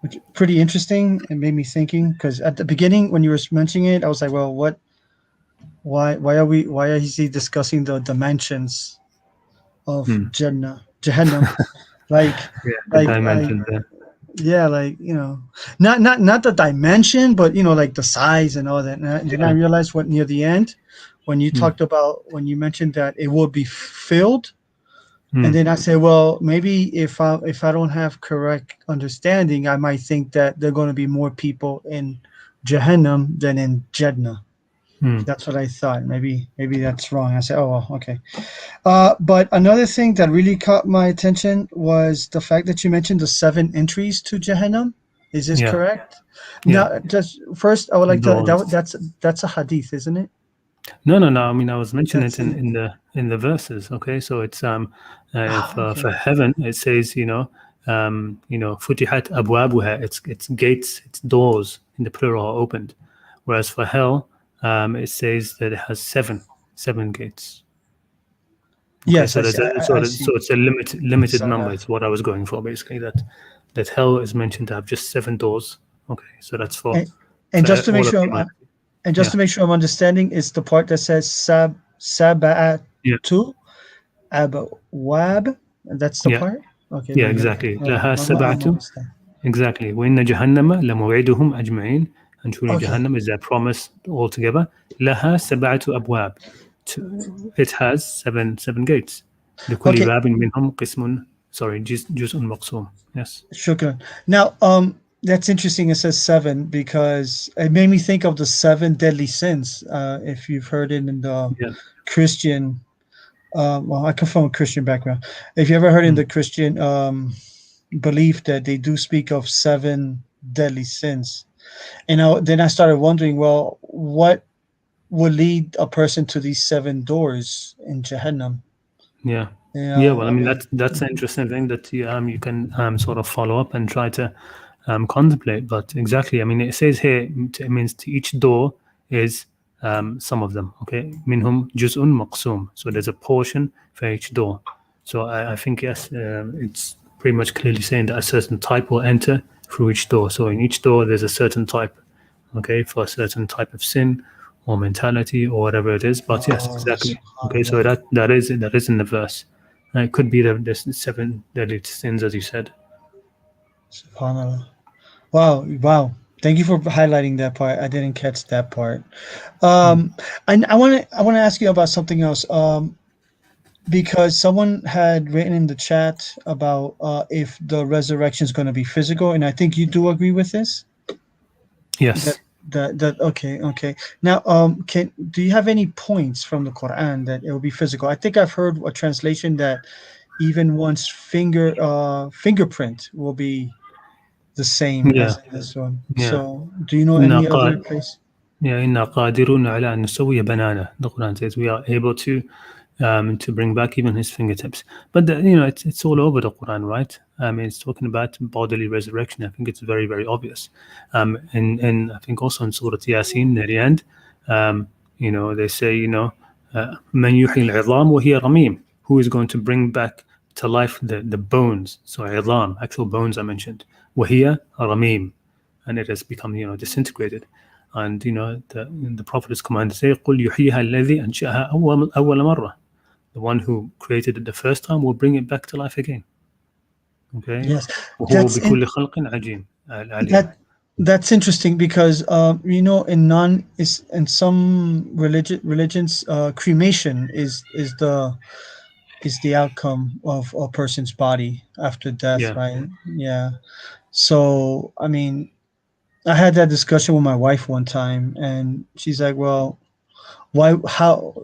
which is pretty interesting and made me thinking, because at the beginning when you were mentioning it, I was like, well, why is he discussing the dimensions of Jahannam? Like not the dimension, but like the size and all that. And then I realized what near the end, when you talked about, when you mentioned that it will be filled, and then I said, well, maybe if I don't have correct understanding, I might think that there are going to be more people in Jahannam than in Jannah. That's what I thought. Maybe that's wrong. I said, oh, well, okay. But another thing that really caught my attention was the fact that you mentioned the 7 entries to Jahannam. Is this Yeah. correct? Yeah. Now, just first, I would like to. Doors. That's a hadith, isn't it? No. I mean, I was mentioning That's it in the verses. Okay, so it's okay. for heaven, it says futihat abwabuha. It's gates, it's doors in the plural are opened, whereas for hell, it says that it has seven gates. Okay, Yes, so I see. so it's a limited Saw number. that. It's what I was going for, basically. That hell is mentioned to have just 7 doors. Okay, so that's for And just to make all of sure, humanity. and just to make sure I'm understanding, is the part that says sab'atu Yeah. abwab. That's the Yeah. part. Okay. Yeah, Very good. exactly. All right. لها I'm سبعة. almost there. Exactly. وإن جهنم لموعدهم أجمعين. And truly Okay. Jahannam is their promise altogether. لها سبعة أبواب. It has seven gates. لكل Okay. باب منهم قسم. Sorry, جزء مقسوم. Yes. Shukran. Now, that's interesting. It says 7 because it made me think of the 7 deadly sins. If you've heard it in the Yeah. Christian, well, I come from a Christian background. If you ever heard in the Christian belief that they do speak of 7 deadly sins, and then I started wondering, well, what would lead a person to these 7 doors in Jahannam? Yeah. You Yeah, know, well, I mean that's an interesting thing that you can sort of follow up and try to contemplate. But exactly, I mean, it says here it means to each door is some of them. Okay, minhum juz'un maqsum. So there's a portion for each door. So I think yes, it's pretty much clearly saying that a certain type will enter through each door. So in each door there's a certain type. Okay, for a certain type of sin or mentality or whatever it is. But yes, exactly. Okay, so that is in the verse. It could be the 7 deadly sins, as you said. SubhanAllah. Wow. Thank you for highlighting that part. I didn't catch that part. I want to ask you about something else. Because someone had written in the chat about if the resurrection is going to be physical, and I think you do agree with this. Yes. That okay. Now, do you have any points from the Quran that it will be physical? I think I've heard a translation that even one's fingerprint will be the same as in this one. Yeah. So, do you know any other place? Yeah, إنا قادرون على أن نسوي بنانه. The Quran says we are able to bring back even his fingertips. But it's all over the Quran, right? I mean, it's talking about bodily resurrection. I think it's very, very obvious. And I think also in Surah Yasin, near the end, they say, من يحيي العظام وهي رميم. Who is going to bring back to life the bones? So عظام, actual bones are mentioned. وهي رميم, and it has become disintegrated. And the Prophet is commanded to say, قل يحييها الذي أنشأها أول مرة. The one who created it the first time will bring it back to life again. Okay. Yes, وهو بكل خلق عليم. That's interesting because in some religions cremation is the outcome of a person's body after death, right? Yeah. So I mean, I had that discussion with my wife one time, and she's like, "Well, why? How?"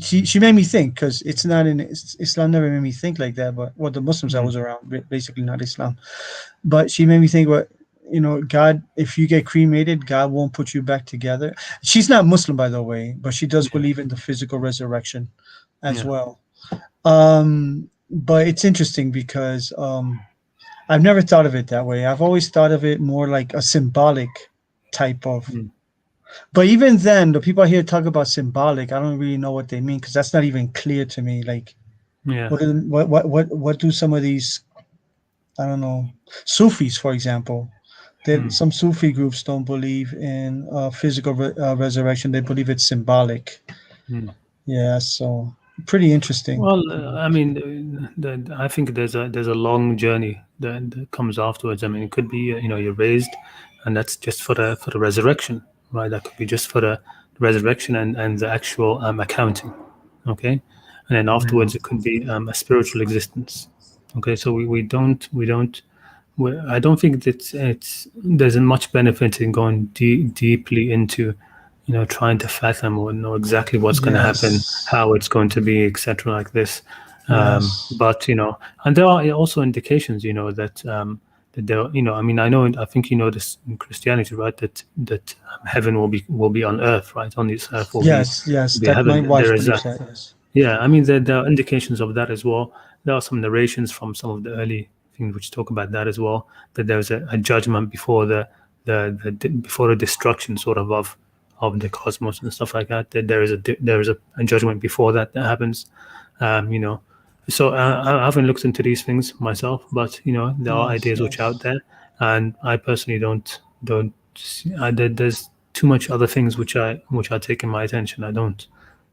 She made me think because it's not in Islam. Never made me think like that. But the Muslims I was around, basically not Islam, but she made me think, what God, if you get cremated, God won't put you back together. She's not Muslim, by the way, but she does believe in the physical resurrection as well. But it's interesting because I've never thought of it that way. I've always thought of it more like a symbolic type of. But even then, the people here talk about symbolic. I don't really know what they mean because that's not even clear to me. Like, what do some of these, I don't know, Sufis, for example? Some Sufi groups don't believe in physical resurrection. They believe it's symbolic. Yeah, so pretty interesting. Well, I mean, I think there's a long journey that comes afterwards. I mean, it could be you're raised, and that's just for the resurrection, right? That could be just for the resurrection and the actual accounting, okay. And then afterwards, it could be a spiritual existence, okay. So I don't think that there's much benefit in going deeply into trying to fathom or know exactly what's going to happen, how it's going to be, etc., like this. But and there are also indications, that that there, I mean, I think this in Christianity, right? That heaven will be on earth, right? On this earth will yes, be that my heaven. wife There is believes that. that. Yes. Yeah, I mean, there are indications of that as well. There are some narrations from some of the early things which talk about that as well. That there was a judgment before before the destruction, sort of the cosmos and stuff like that. That there is a judgment before that happens. So I haven't looked into these things myself, but there are ideas which are out there, and I personally don't. There's too much other things which are taking my attention. I don't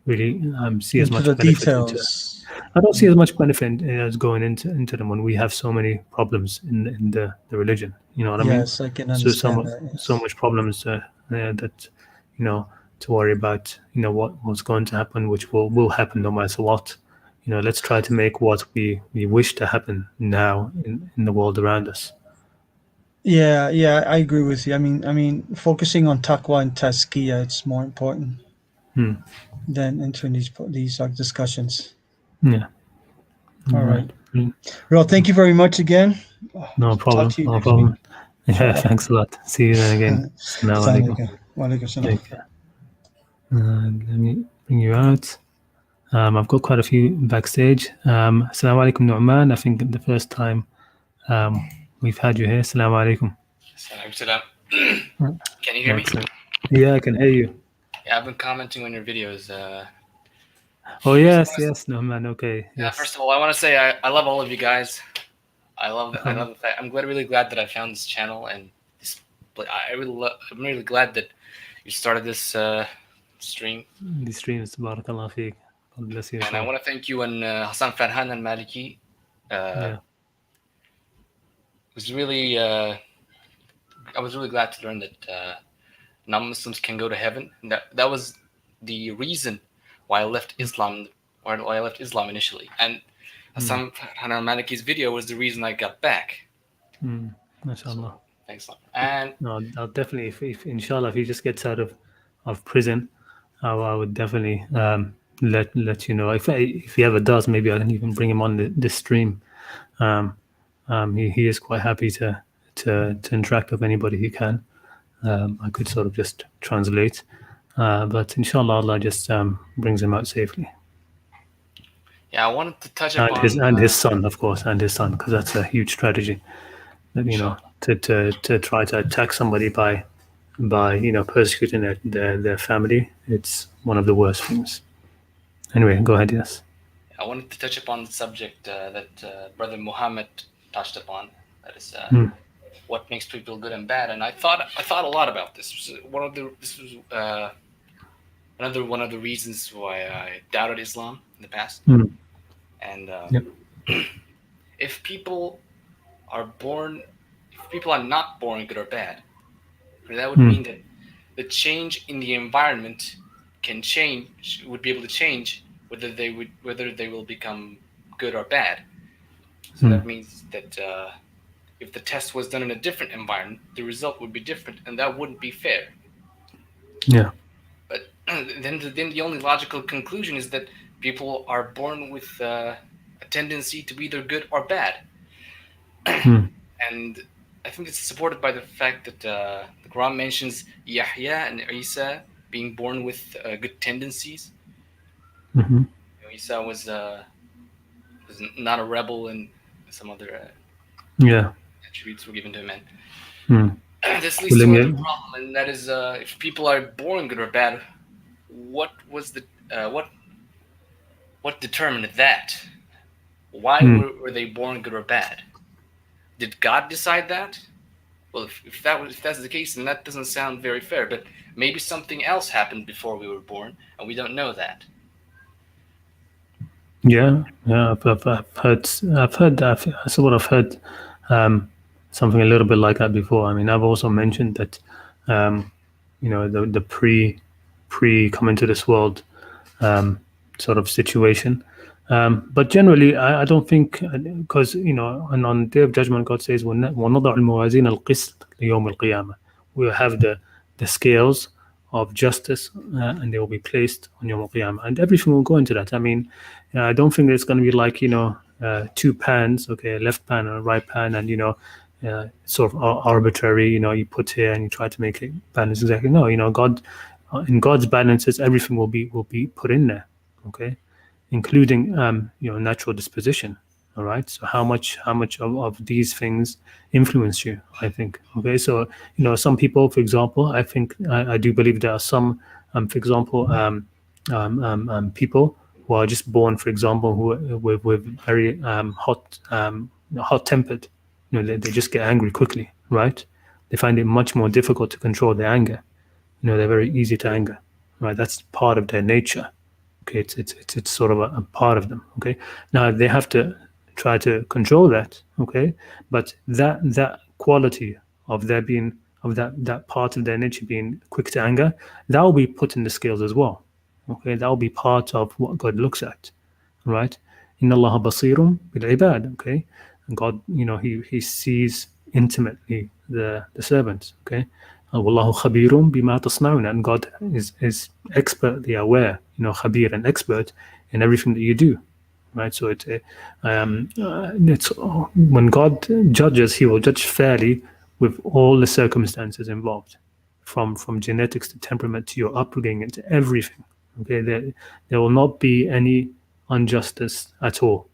really see as Into much the benefit into. details. I don't see as much benefit as going into them when we have so many problems in the religion. You know what I mean? Yes, I can So understand that. Yes. so much problems that to worry about. What's going to happen, which will happen no matter what. Let's try to make what we wish to happen now in the world around us. Yeah, I agree with you. I mean, focusing on taqwa and tazkiyah, it's more important than entering these discussions. Yeah. All right. Mm. Well, thank you very much again. No problem. Talk to you No next problem. week. Yeah, Inshallah. thanks a lot. See you then again. Assalamu alaikum. Wa alaikum salam. Take care. Let me bring you out. I've got quite a few backstage. Assalamu alaikum, Nu'man. I think the first time we've had you here. Assalamu alaikum. Salam. Can you hear me? Excellent. Yeah, I can hear you. Yeah, I've been commenting on your videos. Oh, yes, Nu'man. Okay. Yes. First of all, I want to say I love all of you guys. I love the fact. I'm really glad that I found this channel, and I'm really glad that you started this stream. These streams, barakallah feek. God bless you. And I want to thank you and Hassan Farhan and Maliki. Yeah. I was really glad to learn that non-Muslims can go to heaven. And that was the reason why I left Islam, or why I left Islam initially. And Hassan Farhan and Maliki's video was the reason I got back. MashaAllah. Thanks a lot. And no, I'll definitely, if inshallah, if he just gets out of prison, I would definitely let you know. If he ever does, maybe I can even bring him on the stream. He is quite happy to interact with anybody he can. I could sort of just translate, but inshallah, Allah just brings him out safely. Yeah, I wanted to touch upon his son, of course, because that's a huge strategy. That to try to attack somebody by persecuting their family. It's one of the worst things. Anyway, go ahead. Yes. I wanted to touch upon the subject that Brother Muhammad touched upon. That is what makes people good and bad. And I thought a lot about this. This was one of the reasons why I doubted Islam in the past. And if people are not born good or bad, that would mean that the change in the environment would be able to change whether they will become good or bad. So that means that if the test was done in a different environment, the result would be different, and that wouldn't be fair. Yeah. But then the only logical conclusion is that people are born with a tendency to be either good or bad. And I think it's supported by the fact that the Quran mentions Yahya and Isa being born with good tendencies. Isa was not a rebel, and some other attributes were given to him. And this leads to another problem, and that is if people are born good or bad, what determined that? Why were they born good or bad? Did God decide that? Well, if that's the case, then that doesn't sound very fair. But maybe something else happened before we were born, and we don't know that. Yeah. I've heard that. I sort of heard something a little bit like that before. I mean, I've also mentioned that the pre coming to this world sort of situation. But generally, I don't think, because and on the Day of Judgment, God says, وَنَضَعُ الْمَوَازِينَ الْقِسْطَ لِيَوْمِ الْقِيَامَةِ. We have the scales of justice, and they will be placed on Yawm al-Qiyamah, and everything will go into that. I mean, I don't think it's going to be like, two pans, okay, a left pan and a right pan, and sort of arbitrary. You put here and you try to make it balance exactly. No, God, in God's balances, everything will be put in there, okay, including natural disposition. All right. So how much of these things influence you? I think. Okay. So some people, for example, I do believe there are some, for example, people who are just born, for example, who with very hot tempered. They just get angry quickly, right? They find it much more difficult to control their anger. They're very easy to anger, right? That's part of their nature. Okay, it's sort of a part of them. Okay, now they have to try to control that. Okay, but that quality of their being, of that part of their nature being quick to anger, that will be put in the scales as well. Okay, that will be part of what God looks at, right? Inna Allah basirum bil ibad. Okay, and God, He sees intimately the servants. Okay, Wallahu khabirum bima tasnaun, and God is expertly aware, khabir and expert in everything that you do, right? So it's when God judges, He will judge fairly with all the circumstances involved, from genetics to temperament to your upbringing and to everything. Okay, there will not be any injustice at all.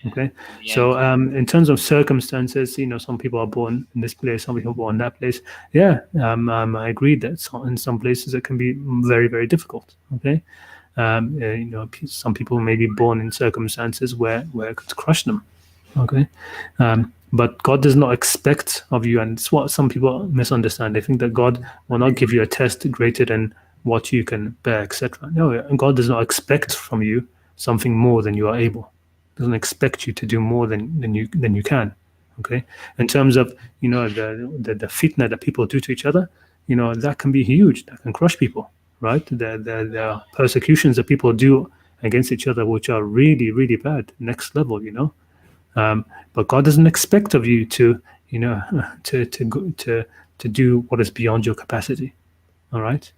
Okay, so in terms of circumstances, some people are born in this place, some people are born in that place. Yeah, I agree that in some places it can be very, very difficult. Okay, some people may be born in circumstances where it could crush them. Okay, but God does not expect of you, and it's what some people misunderstand. They think that God will not give you a test greater than what you can bear, etc. No, God does not expect from you something more than you are able. Doesn't expect you to do more than you can. Okay, in terms of the fitna that people do to each other, that can be huge. That can crush people, right? There are persecutions that people do against each other which are really, really bad, next level. But God doesn't expect of you to to do what is beyond your capacity. All right.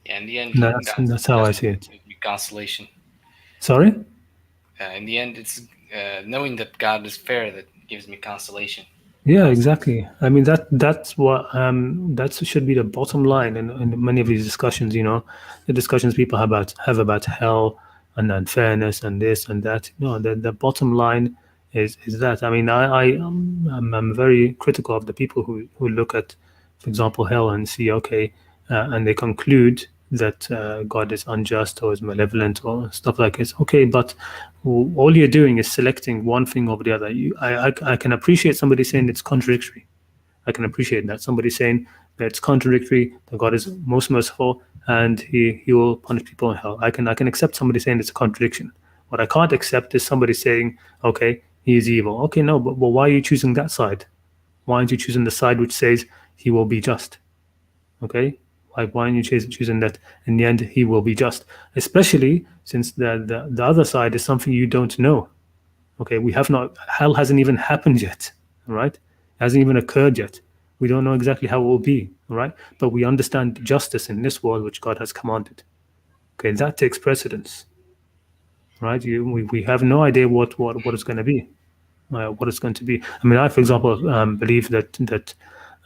Yeah, in the end, that's how I see it. Consolation. Sorry. In the end, it's knowing that God is fair that gives me consolation. Yeah, exactly. I mean that's what that should be the bottom line in many of these discussions. The discussions people have about hell and unfairness and this and that. The bottom line is that. I mean, I'm very critical of the people who look at, for example, hell and see, okay, and they conclude that God is unjust or is malevolent or stuff like this. Okay, but all you're doing is selecting one thing over the other. I can appreciate somebody saying it's contradictory. I can appreciate that. Somebody saying that it's contradictory, that God is most merciful and he will punish people in hell. I can accept somebody saying it's a contradiction. What I can't accept is somebody saying, okay, he is evil. Okay, no, but why are you choosing that side? Why aren't you choosing the side which says he will be just? Okay, why aren't you choosing that in the end he will be just? Especially since the other side is something you don't know. Okay, hell hasn't even happened yet. All right, it hasn't even occurred yet. We don't know exactly how it will be. All right, but we understand justice in this world which God has commanded. Okay, that takes precedence. Right, we have no idea what it's going to be. What it's going to be. I mean, I, for example, believe that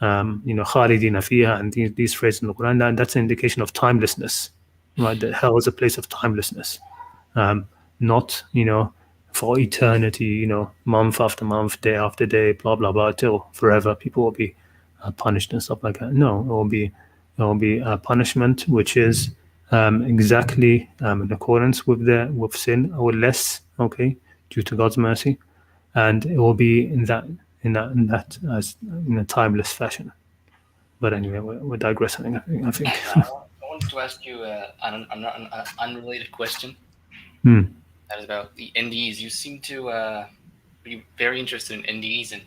khalidina fiha and these phrases in the Quran, that's an indication of timelessness, right? That hell is a place of timelessness, not for eternity, month after month, day after day, blah blah blah, till forever. People will be punished and stuff like that. No, it will be a punishment which is exactly in accordance with sin or less, okay, due to God's mercy, and it will be in that as in a timeless fashion. But anyway, we're digressing. I think. I wanted to ask you an unrelated question. That is about the NDEs. You seem to be very interested in NDEs, and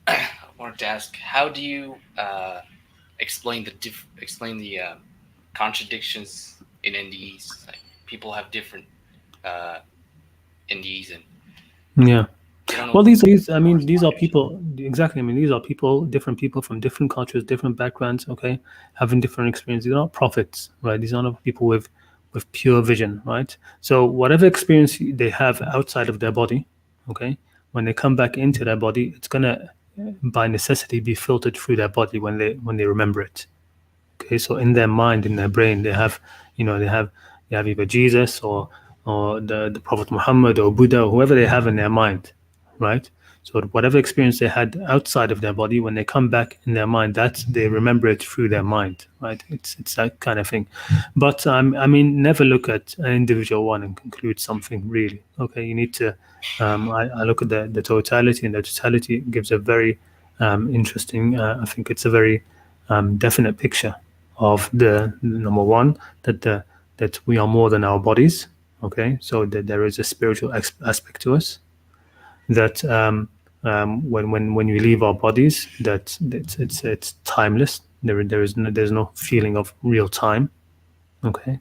I wanted to ask, how do you explain the contradictions in NDEs? Like, people have different NDEs, and yeah. Well, these I mean, these are people, exactly. I mean, these are people, different people from different cultures, different backgrounds, okay, having different experiences. They're not prophets, right? These are not people with pure vision, right? So whatever experience they have outside of their body, okay, when they come back into their body, it's gonna by necessity be filtered through their body when they remember it. Okay, so in their mind, in their brain, they have, they have either Jesus or the Prophet Muhammad or Buddha or whoever they have in their mind, right? So whatever experience they had outside of their body, when they come back in their mind, that they remember it through their mind, right? It's that kind of thing. But I mean, never look at an individual one and conclude something really. Okay, you need to. I look at the totality, and the totality gives a very interesting. I think it's a very definite picture of the number one, that we are more than our bodies. Okay, so that there is a spiritual aspect to us, that when you leave our bodies, that it's timeless. There's no feeling of real time. Okay,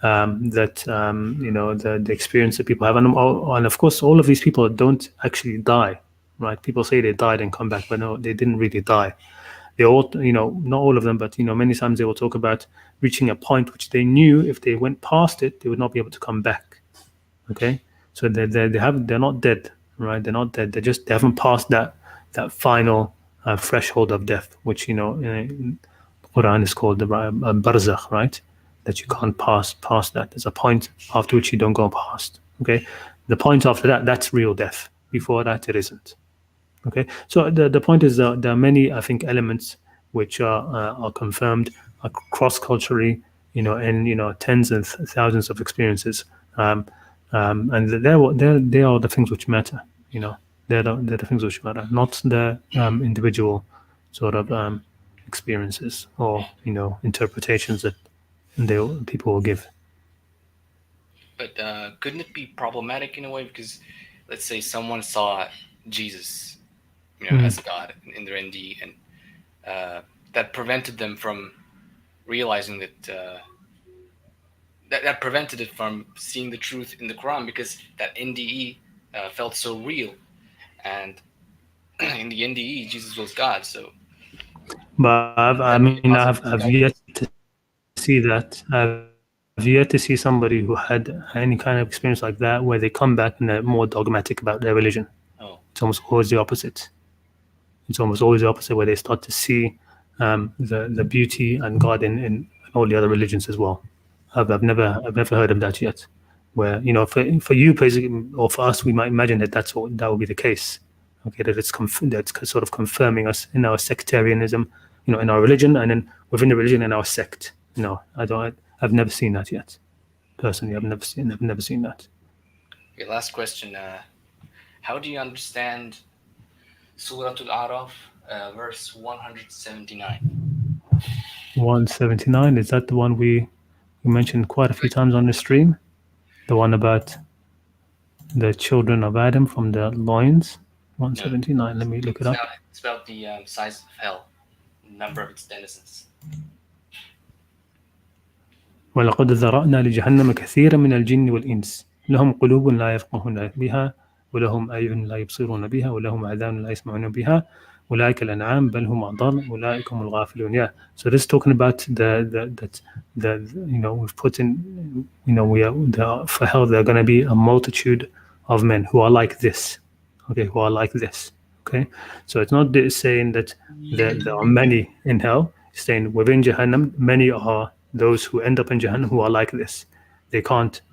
that the experience that people have, and of course all of these people don't actually die, right? People say they died and come back, but no, they didn't really die. They all, not all of them, but many times they will talk about reaching a point which they knew if they went past it, they would not be able to come back. Okay, so they're not dead, right? They're not dead. They haven't passed that final threshold of death, which in Qur'an is called the barzakh, right? That you can't pass past that. There's a point after which you don't go past. Okay, the point after that, that's real death. Before that, it isn't. Okay, so the point is that there are many, I think, elements which are confirmed cross-culturally, and tens and thousands of experiences, and they are the things which matter. They're the things which matter, not the individual sort of experiences or interpretations that people will give. But couldn't it be problematic in a way? Because let's say someone saw Jesus, as God in their ND, and that prevented them from realizing that that prevented it from seeing the truth in the Quran, because that NDE felt so real, and in the NDE Jesus was God. So, but I've yet to see that. I've yet to see somebody who had any kind of experience like that where they come back and they're more dogmatic about their religion. Oh. It's almost always the opposite. It's almost always the opposite, where they start to see the beauty and God in all the other religions as well. I've never heard of that yet. Where for you basically, or for us, we might imagine that that will be the case. Okay, that that's sort of confirming us in our sectarianism, in our religion, and then within the religion in our sect. No, I've never seen that yet. Personally, I've never seen that. Okay, last question. How do you understand Surah Al-A'raf, verse 179? 179, is that the one we mentioned quite a few times on the stream? The one about the children of Adam from the loins? 179, let me look it up. It's about the size of hell, number of its denizens. وَلَقَدْ ذَرَأْنَا لِجَهَنَّمَ كَثِيرًا مِنَ الْجِنِّ وَالْإِنسِ لَهُمْ قُلُوبٌ لَا يَفْقَهُونَ بِهَا وَلَهُمْ أَعْيُنٌ لَا يُبْصِرُونَ بِهَا وَلَهُمْ آذَانٌ لَا يَسْمَعُونَ بِهَا أُولَٰئِكَ الْأَنْعَامُ بَلْ هُمْ أَضَلُّ أُولَٰئِكَ هُمُ الْغَافِلُونَ. Yeah. So this is talking about the we've put in, for hell there are going to be a multitude of men who are like this. Okay, who are like this. Okay, so it's not saying that there are many in hell. It's saying within Jahannam, many are those who end up in Jahannam who are like this. They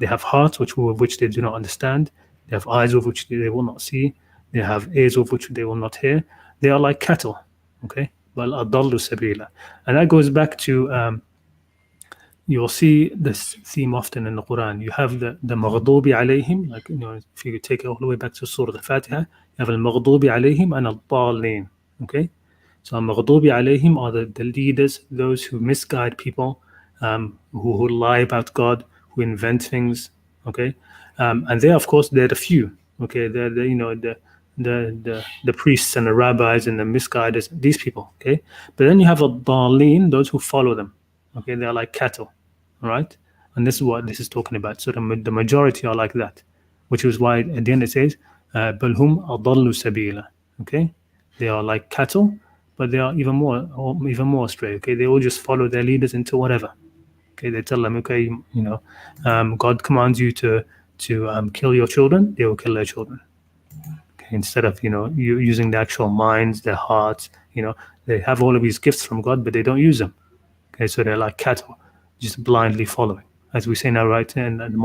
have hearts which they do not understand. They have eyes with which they will not see. They have ears with which they will not hear. They are like cattle. Okay, bal adallu sabila. And that goes back to you'll see this theme often in the Quran. You have the maghdubi alayhim, like if you take it all the way back to Surah Al-Fatiha, you have al-maghdubi alayhim and al-dallin. Okay, so al-maghdubi alayhim are the leaders, those who misguide people, who lie about God, who invent things. Okay, and they, of course, they're the few. Okay, they're the priests and the rabbis and the misguiders, these people. Okay, but then you have al-dallin, those who follow them. Okay, they are like cattle, all right? And this is what this is talking about. So the majority are like that, which is why at the end it says, بل هم أضل سبيلا. Okay, they are like cattle, but they are even more astray. Okay, they all just follow their leaders into whatever. Okay, they tell them, okay, God commands you to kill your children, they will kill their children. Okay, instead of you using the actual minds, their hearts. They have all of these gifts from God, but they don't use them. Okay, so they're like cattle, just blindly following, as we say now, right? And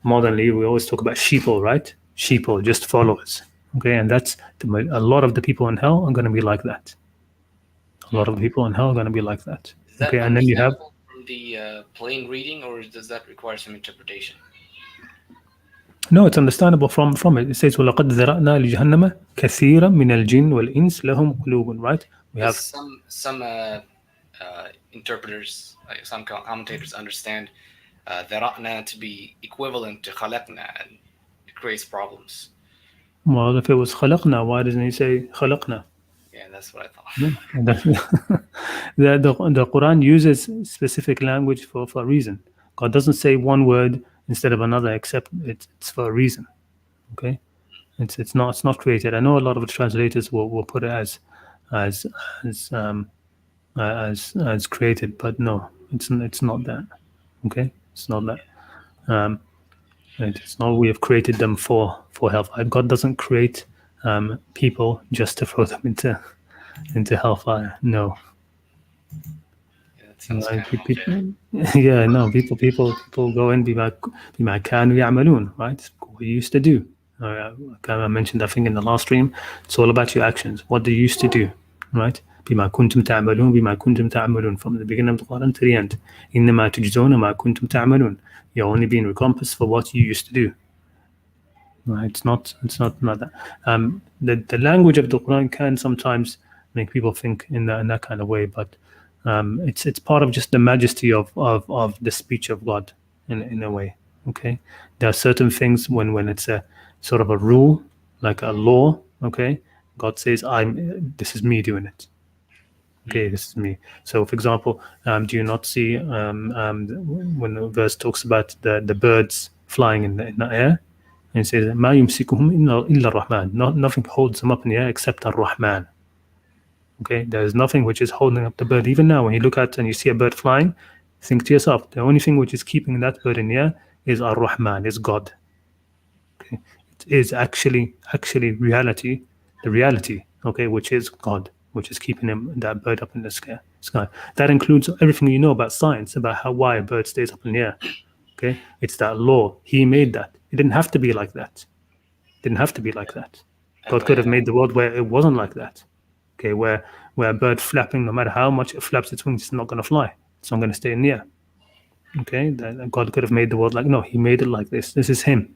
modernly, we always talk about sheeple, right? Sheeple, just followers. Okay, and that's a lot of the people in hell are going to be like that. A lot of the people in hell are going to be like that. Is that okay, and then you have from the plain reading, or does that require some interpretation? No, it's understandable from it. It says وَلَقَدْ ذَرَأْنَا لِجَهَنَّمَ كَثِيرًا مِنَ الْجِنِّ وَالْإِنسِ لَهُمْ قُلُوبٌ. Right? We have some interpreters, some commentators understand ذَرَأْنَا to be equivalent to خَلَقْنَا, and it creates problems. Well, if it was خَلَقْنَا, why doesn't he say خَلَقْنَا? Yeah, that's what I thought. The Qur'an uses specific language for a reason. God doesn't say one word instead of another, except it's for a reason. Okay, it's not created. I know a lot of the translators will put it as created, but no, it's not that. Okay, it's not that. It's not we have created them for hellfire. God doesn't create people just to throw them into hellfire. No. Yeah, that sounds kind of yeah, no. People go in بما كانوا يعملون, right? What you used to do. I mentioned, I think, in the last stream, it's all about your actions. What they used to do, right? بما كنتم تعملون بما كنتم تعملون, from the beginning of the Quran to the end. إنما تجزون ما كنتم تعملون. You're only being recompensed for what you used to do. Right? It's not that. The language of the Quran can sometimes make people think in that kind of way, but it's part of just the majesty of the speech of God in a way. Okay, there are certain things when it's a sort of a rule, like a law. Okay, God says, this is me doing it. Okay, this is me. So, for example, do you not see when the verse talks about the birds flying in the air, and it says, "Ma yumsikuhum illa Rahman." Nothing holds them up in the air except Ar-Rahman. Okay, there is nothing which is holding up the bird. Even now, when you look at and you see a bird flying, think to yourself, the only thing which is keeping that bird in the air is Ar-Rahman, is God. Okay, it is actually reality, the reality. Okay, which is God, which is keeping that bird up in the sky. That includes everything you know about science, about why a bird stays up in the air. Okay, it's that law. He made that. It didn't have to be like that. God could have made the world where it wasn't like that. Okay, where a bird flapping, no matter how much it flaps its wings, it's not going to fly. It's not going to stay in the air. Okay, God could have made the world like, no, he made it like this. This is him.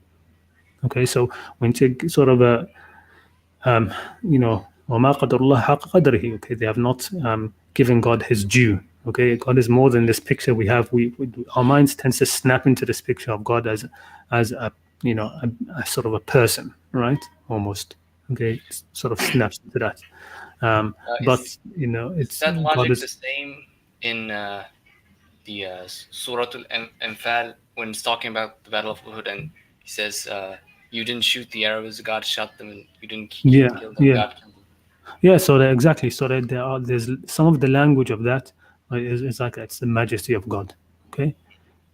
Okay, so when you sort of وَمَا قَدَرُ اللَّهَ حَقَّ قَدْرِهِ. Okay, they have not given God his due. Okay, God is more than this picture we have. Our minds tends to snap into this picture of God as a a sort of a person, right? Almost. Okay, it sort of snaps into that. But it's that logic God is the same in the Surah Al-Anfal when it's talking about the Battle of Uhud, and he says, "You didn't shoot the arrows; God shot them, and you didn't kill them; God killed them." Yeah, so exactly. So there's some of the language of that is like it's the majesty of God. Okay,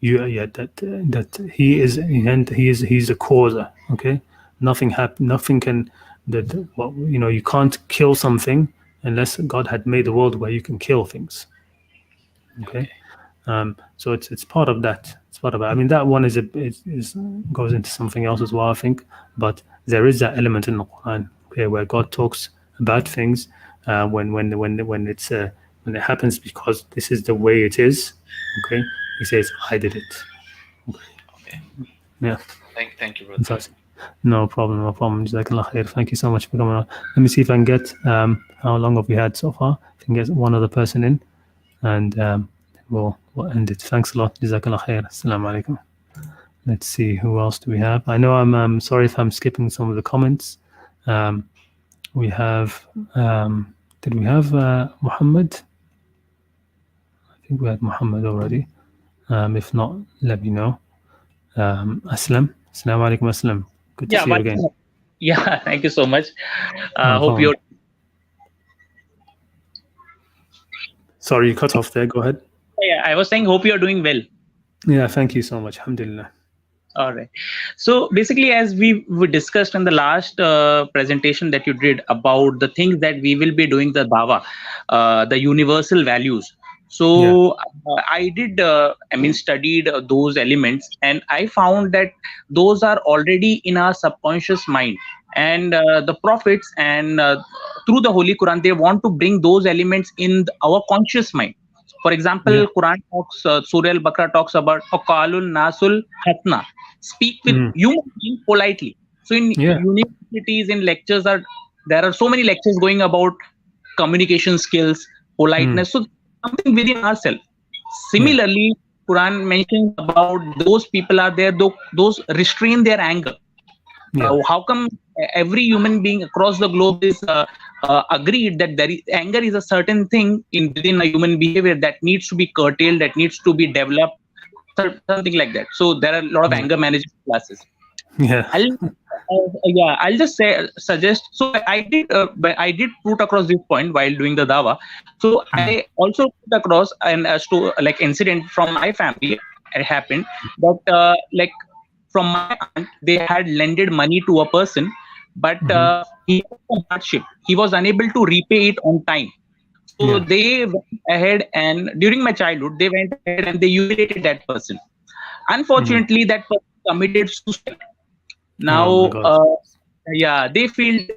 that he is, and he's the causer. Okay, nothing can you can't kill something unless God had made the world where you can kill things. Okay. So it's part of that. It's part of it. I mean, that one is goes into something else as well, I think. But there is that element in the Quran, okay, where God talks about things when it happens because this is the way it is. Okay, He says, "I did it." Okay. Yeah. Thank you, brother. No problem. Jazakallah khair. Thank you so much for coming on. Let me see if I can get how long have we had so far. If I can get one other person in, and we'll end it. Thanks a lot. Jazakallah khair. Assalamu alaikum. Let's see, who else do we have? I know I'm sorry if I'm skipping some of the comments. We have, did we have Muhammad? I think we had Muhammad already. If not, let me know. Aslam. Assalamu alaikum, Aslam. Good to see you again. Yeah, thank you so much. No Hope problem. you're. Sorry, you cut off there. Go ahead. Yeah, I was saying, hope you're doing well. Yeah, thank you so much. Alhamdulillah. All right. So basically, as we discussed in the last presentation that you did about the things that we will be doing the dawa, the universal values. Yeah. So I did, studied those elements, and I found that those are already in our subconscious mind. And the prophets and through the Holy Quran, they want to bring those elements in our conscious mind. For example, Yeah. Quran talks, Surah Al-Baqarah talks about Aqalul Nasul Hatna, speak with human being politely. So in Yeah. universities, in lectures, there are so many lectures going about communication skills, politeness. So something within ourselves. Similarly, Quran mentions about those people are there, those restrain their anger. Yeah. How come every human being across the globe is agreed that anger is a certain thing within a human behavior that needs to be curtailed, that needs to be developed, something like that. So there are a lot of anger management classes. Yeah. I'll just suggest. So I did put across this point while doing the dawa. So I also put across an like incident from my family. It happened that from my aunt, they had lended money to a person, but he had some hardship. He was unable to repay it on time. So they went ahead, and during my childhood, they went ahead and they humiliated that person. Unfortunately, that person committed suicide. Now, Oh my God. they felt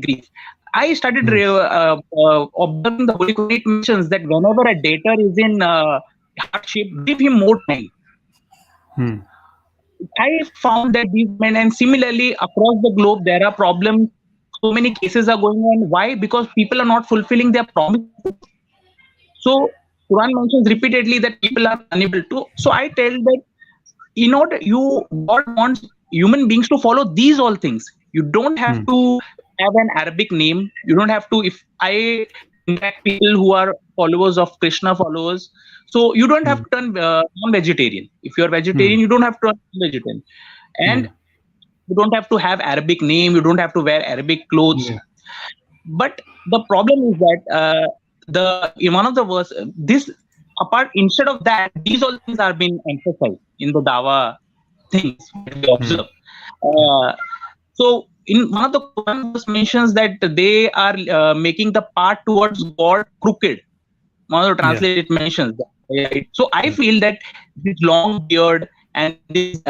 grief. I started observing the Holy Quran. It mentions that whenever a debtor is in hardship, give him more time. I found that these men, and similarly across the globe, there are problems. So many cases are going on. Why? Because people are not fulfilling their promises. So Quran mentions repeatedly that people are unable to. So I tell that God wants human beings to follow these all things. You don't have to have an Arabic name. You don't have to. If I interact people who are followers of Krishna followers, so you don't have to turn non-vegetarian. If you're vegetarian, you don't have to turn vegetarian, and you don't have to have Arabic name. You don't have to wear Arabic clothes. But the problem is that in one of the verse, this apart instead of that, these all things are being emphasized in the dawa things that we observe. So in one of the Quran verse mentions that they are making the path towards God crooked. One of the translate mentions that. Right? So I feel that this long beard and these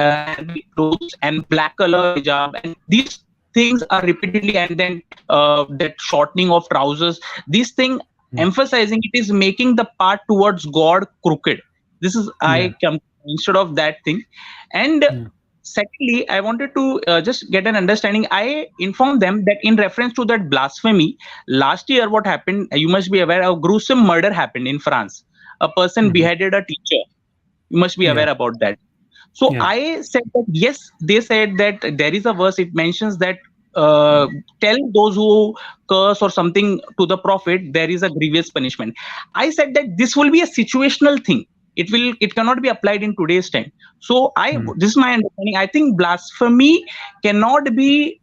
clothes and black color hijab and these things are repeatedly, and then that shortening of trousers, this thing emphasizing it is making the path towards God crooked. This is I come instead of that thing. And secondly, I wanted to just get an understanding. I informed them that in reference to that blasphemy, last year what happened, you must be aware, a gruesome murder happened in France. A person beheaded a teacher. You must be aware about that. So I said that yes, they said that there is a verse, it mentions that tell those who curse or something to the prophet, there is a grievous punishment. I said that this will be a situational thing. It cannot be applied in today's time. So this is my understanding. I think blasphemy cannot be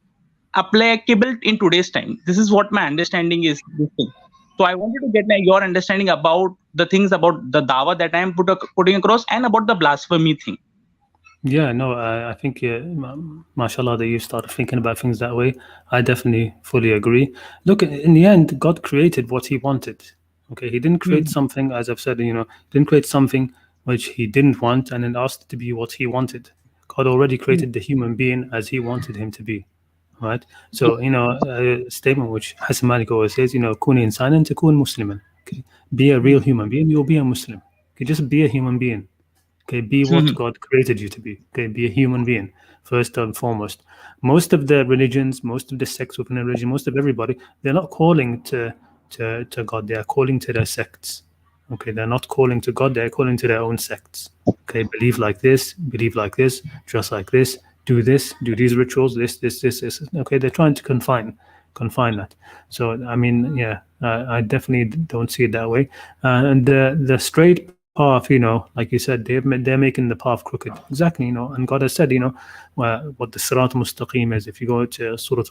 applicable in today's time. This is what my understanding is. This thing. So I wanted to get your understanding about the things about the dawa that I am putting across and about the blasphemy thing. Yeah, no, I think, mashallah, that you started thinking about things that way. I definitely fully agree. Look, in the end, God created what he wanted. Okay, he didn't create something, as I've said, didn't create something which he didn't want and then asked it to be what he wanted. God already created the human being as he wanted him to be. Right? So, a statement which Hassan Malik always says, Kuni insanan takun musliman. Okay? Be a real human being, you'll be a Muslim. Okay, just be a human being. Okay, be what God created you to be. Okay, be a human being, first and foremost. Most of the religions, most of the sects within a religion, most of everybody, they're not calling to God, they are calling to their sects. Okay, they're not calling to God, they're calling to their own sects. Okay, believe like this, dress like this, do these rituals, this. Okay, they're trying to confine that. So, I mean, I definitely don't see it that way. And the straight path, like you said, they're making the path crooked. Exactly, and God has said, what the Sirat Mustaqim is. If you go to Surah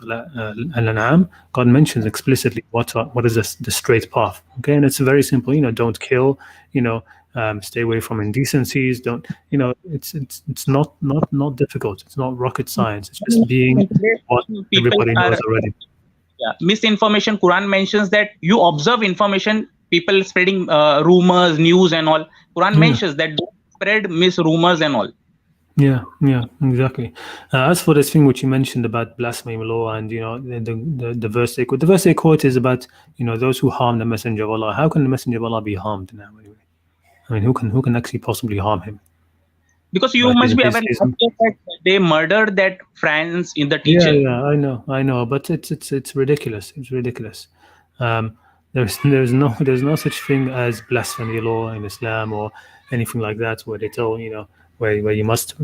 Al-An'am, God mentions explicitly what is the straight path. Okay, and it's very simple. Don't kill. Stay away from indecencies. Don't. It's not difficult. It's not rocket science. It's just being what everybody knows already. Yeah, misinformation. Quran mentions that you observe information. People spreading rumors, news, and all. Quran mentions that don't spread rumors and all. Yeah, exactly. As for this thing which you mentioned about blasphemy law, and the verse they quote, is about those who harm the Messenger of Allah. How can the Messenger of Allah be harmed now? Anyway, I mean, who can actually possibly harm him? Because you must be aware that they murdered that friends in the teacher. Yeah, I know, but it's ridiculous. It's ridiculous. There's no such thing as blasphemy law in Islam or anything like that, where they tell where you must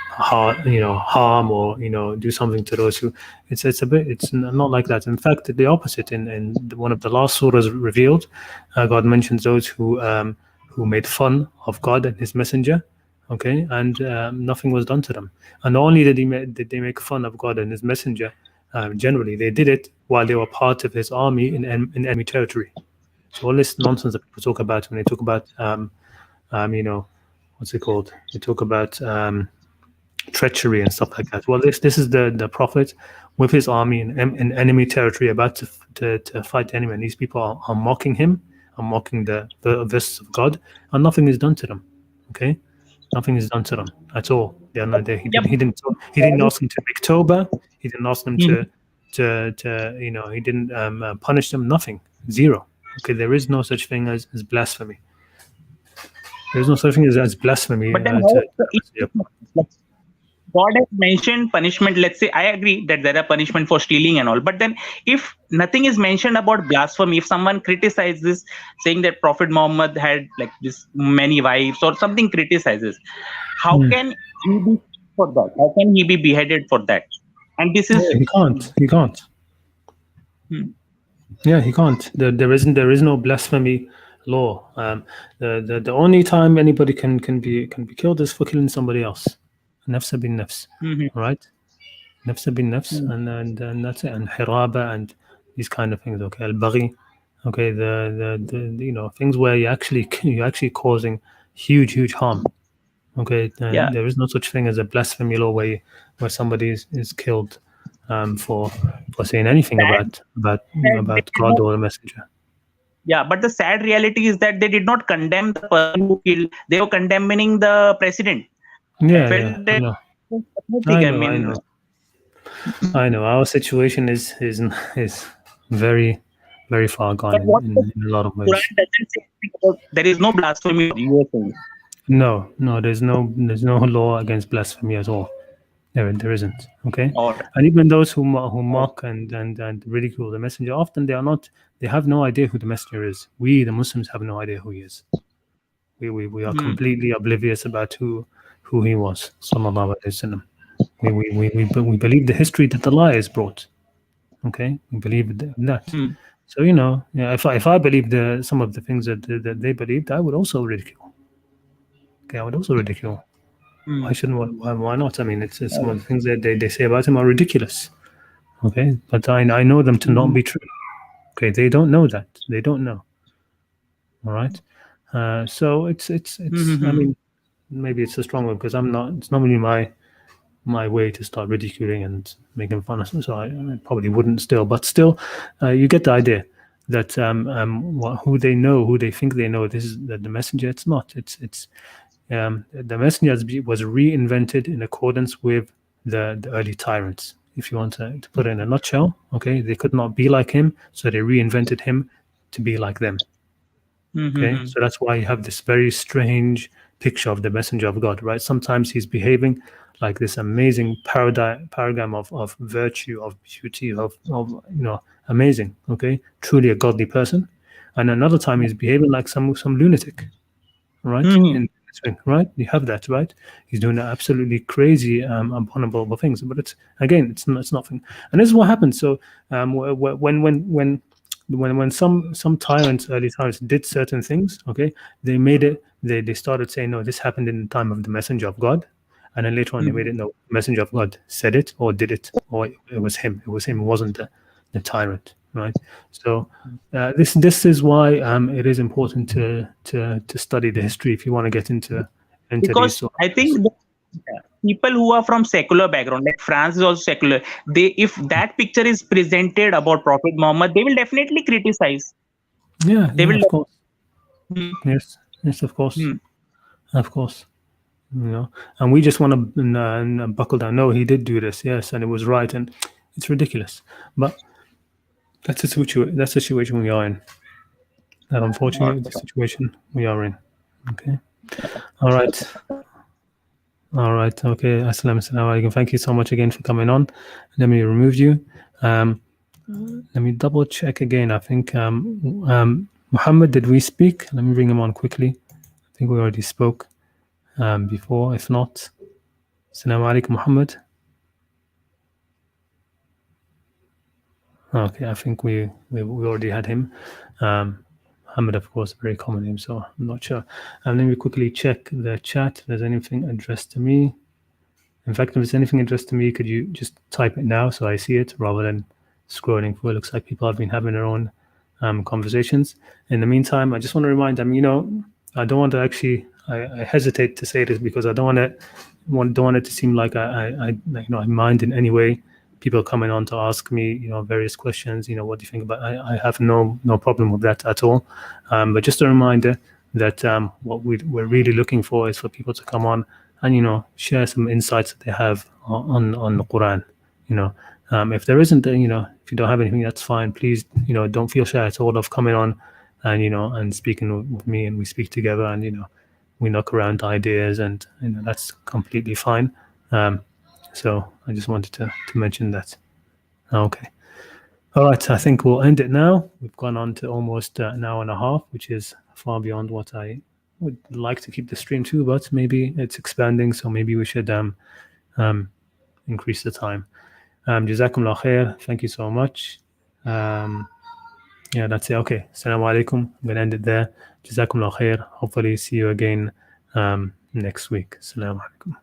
harm or do something to those who. It's not like that. In fact, the opposite. In one of the last surahs revealed, God mentions those who made fun of God and His Messenger. Okay, and nothing was done to them. And not only did they make fun of God and His Messenger, generally they did it while they were part of His army in enemy territory. So all this nonsense that people talk about when they talk about, what's it called? They talk about treachery and stuff like that. Well, this is the Prophet with his army in enemy territory about to fight the enemy, and these people are mocking him, are mocking the verses of God, and nothing is done to them. Okay. Nothing is done to them at all. They are not there. He didn't ask them to make tawbah. He didn't ask them to he didn't punish them. Nothing. Zero. Okay, there is no such thing as blasphemy. There is no such thing as blasphemy. But then God has mentioned punishment. Let's say I agree that there are punishment for stealing and all. But then if nothing is mentioned about blasphemy, if someone criticizes saying that Prophet Muhammad had like this many wives or something criticizes, how can he be for that? How can he be beheaded for that? And this is he can't. Yeah, he can't. There is no blasphemy law. The only time anybody can be killed is for killing somebody else. Nafs bin nafs, right? Nafs bin nafs, and that's it. And hiraba and these kind of things. Okay, al-baghi. Okay, the things where you're actually causing huge harm. Okay, there is no such thing as a blasphemy law where somebody is killed for saying anything about God or the Messenger. Yeah, but the sad reality is that they did not condemn the person who killed. They were condemning the president. I know. Our situation is very, very far gone in a lot of ways. Quran doesn't say about, there is no blasphemy. No, there's no law against blasphemy at all. There isn't. Okay, and even those who mock and ridicule the messenger, often they have no idea who the messenger is. We, the Muslims, have no idea who he is. We are completely oblivious about who he was. Sallallahu alaihi wasallam. We believe the history that Allah has brought. Okay, we believe that. So if I believed some of the things that they believed, I would also ridicule. Okay, I would also ridicule. Why shouldn't? Why not? I mean, it's some of the things that they say about him are ridiculous. Okay, but I know them to not be true. Okay, they don't know that. They don't know. All right. So it's. I mean, maybe it's a strong word because it's not really my way to start ridiculing and making fun of them. So I probably wouldn't still. But still, you get the idea that who they know, who they think they know. This is the messenger. It's not. It's. The messenger was reinvented in accordance with the early tyrants. If you want to put it in a nutshell, okay, they could not be like him, so they reinvented him to be like them. Okay, so that's why you have this very strange picture of the messenger of God, right? Sometimes he's behaving like this amazing paradigm of virtue, of beauty, of amazing, okay, truly a godly person, and another time he's behaving like some lunatic, right? Right, you have that, right? He's doing absolutely crazy, abominable things. But it's nothing. And this is what happens. So when when some tyrants, early tyrants, did certain things, okay, they made it. They started saying, no, this happened in the time of the messenger of God, and then later on they made it, no, messenger of God said it or did it, or it was him. It was him. It wasn't the tyrant, right? So this is why it is important to study the history if you want to get into these Because sort of I think the people who are from secular background, like France is also secular, they, if that picture is presented about Prophet Muhammad, they will definitely criticize. yeah, They will of course. Hmm. Yes, of course, Hmm. of course. You know, and we just want to buckle down. No, he did do this, yes, and it was right, and it's ridiculous. But that's the situation. That's the situation we are in. That unfortunately, the situation we are in. Okay. All right. All right. Okay. Assalamu alaikum. Thank you so much again for coming on. Let me remove you. Let me double check again. I think Muhammad, did we speak? Let me bring him on quickly. I think we already spoke before. If not, Assalamu alaikum, Muhammad. Okay, I think we already had him. Muhammad, of course, a very common name, so I'm not sure. Let me quickly check the chat. If there's anything addressed to me. In fact, if there's anything addressed to me, could you just type it now so I see it rather than scrolling through? It looks like people have been having their own conversations. In the meantime, I just want to remind them, I don't want to actually, I hesitate to say this because I don't want it to seem like I mind in any way people coming on to ask me, various questions, what do you think about? I have no problem with that at all. But just a reminder that what we're really looking for is for people to come on and share some insights that they have on the Quran. If there isn't, if you don't have anything, that's fine. Please, don't feel shy at all of coming on and speaking with me, and we speak together, and we knock around ideas, and that's completely fine. So I just wanted to mention that. Okay. All right. I think we'll end it now. We've gone on to almost an hour and a half, which is far beyond what I would like to keep the stream to, but maybe it's expanding, so maybe we should increase the time. Jazakumullah khair. Thank you so much. Yeah, that's it. Okay. Assalamu alaikum. I'm going to end it there. Jazakumullah khair. Hopefully see you again next week. Assalamu alaikum.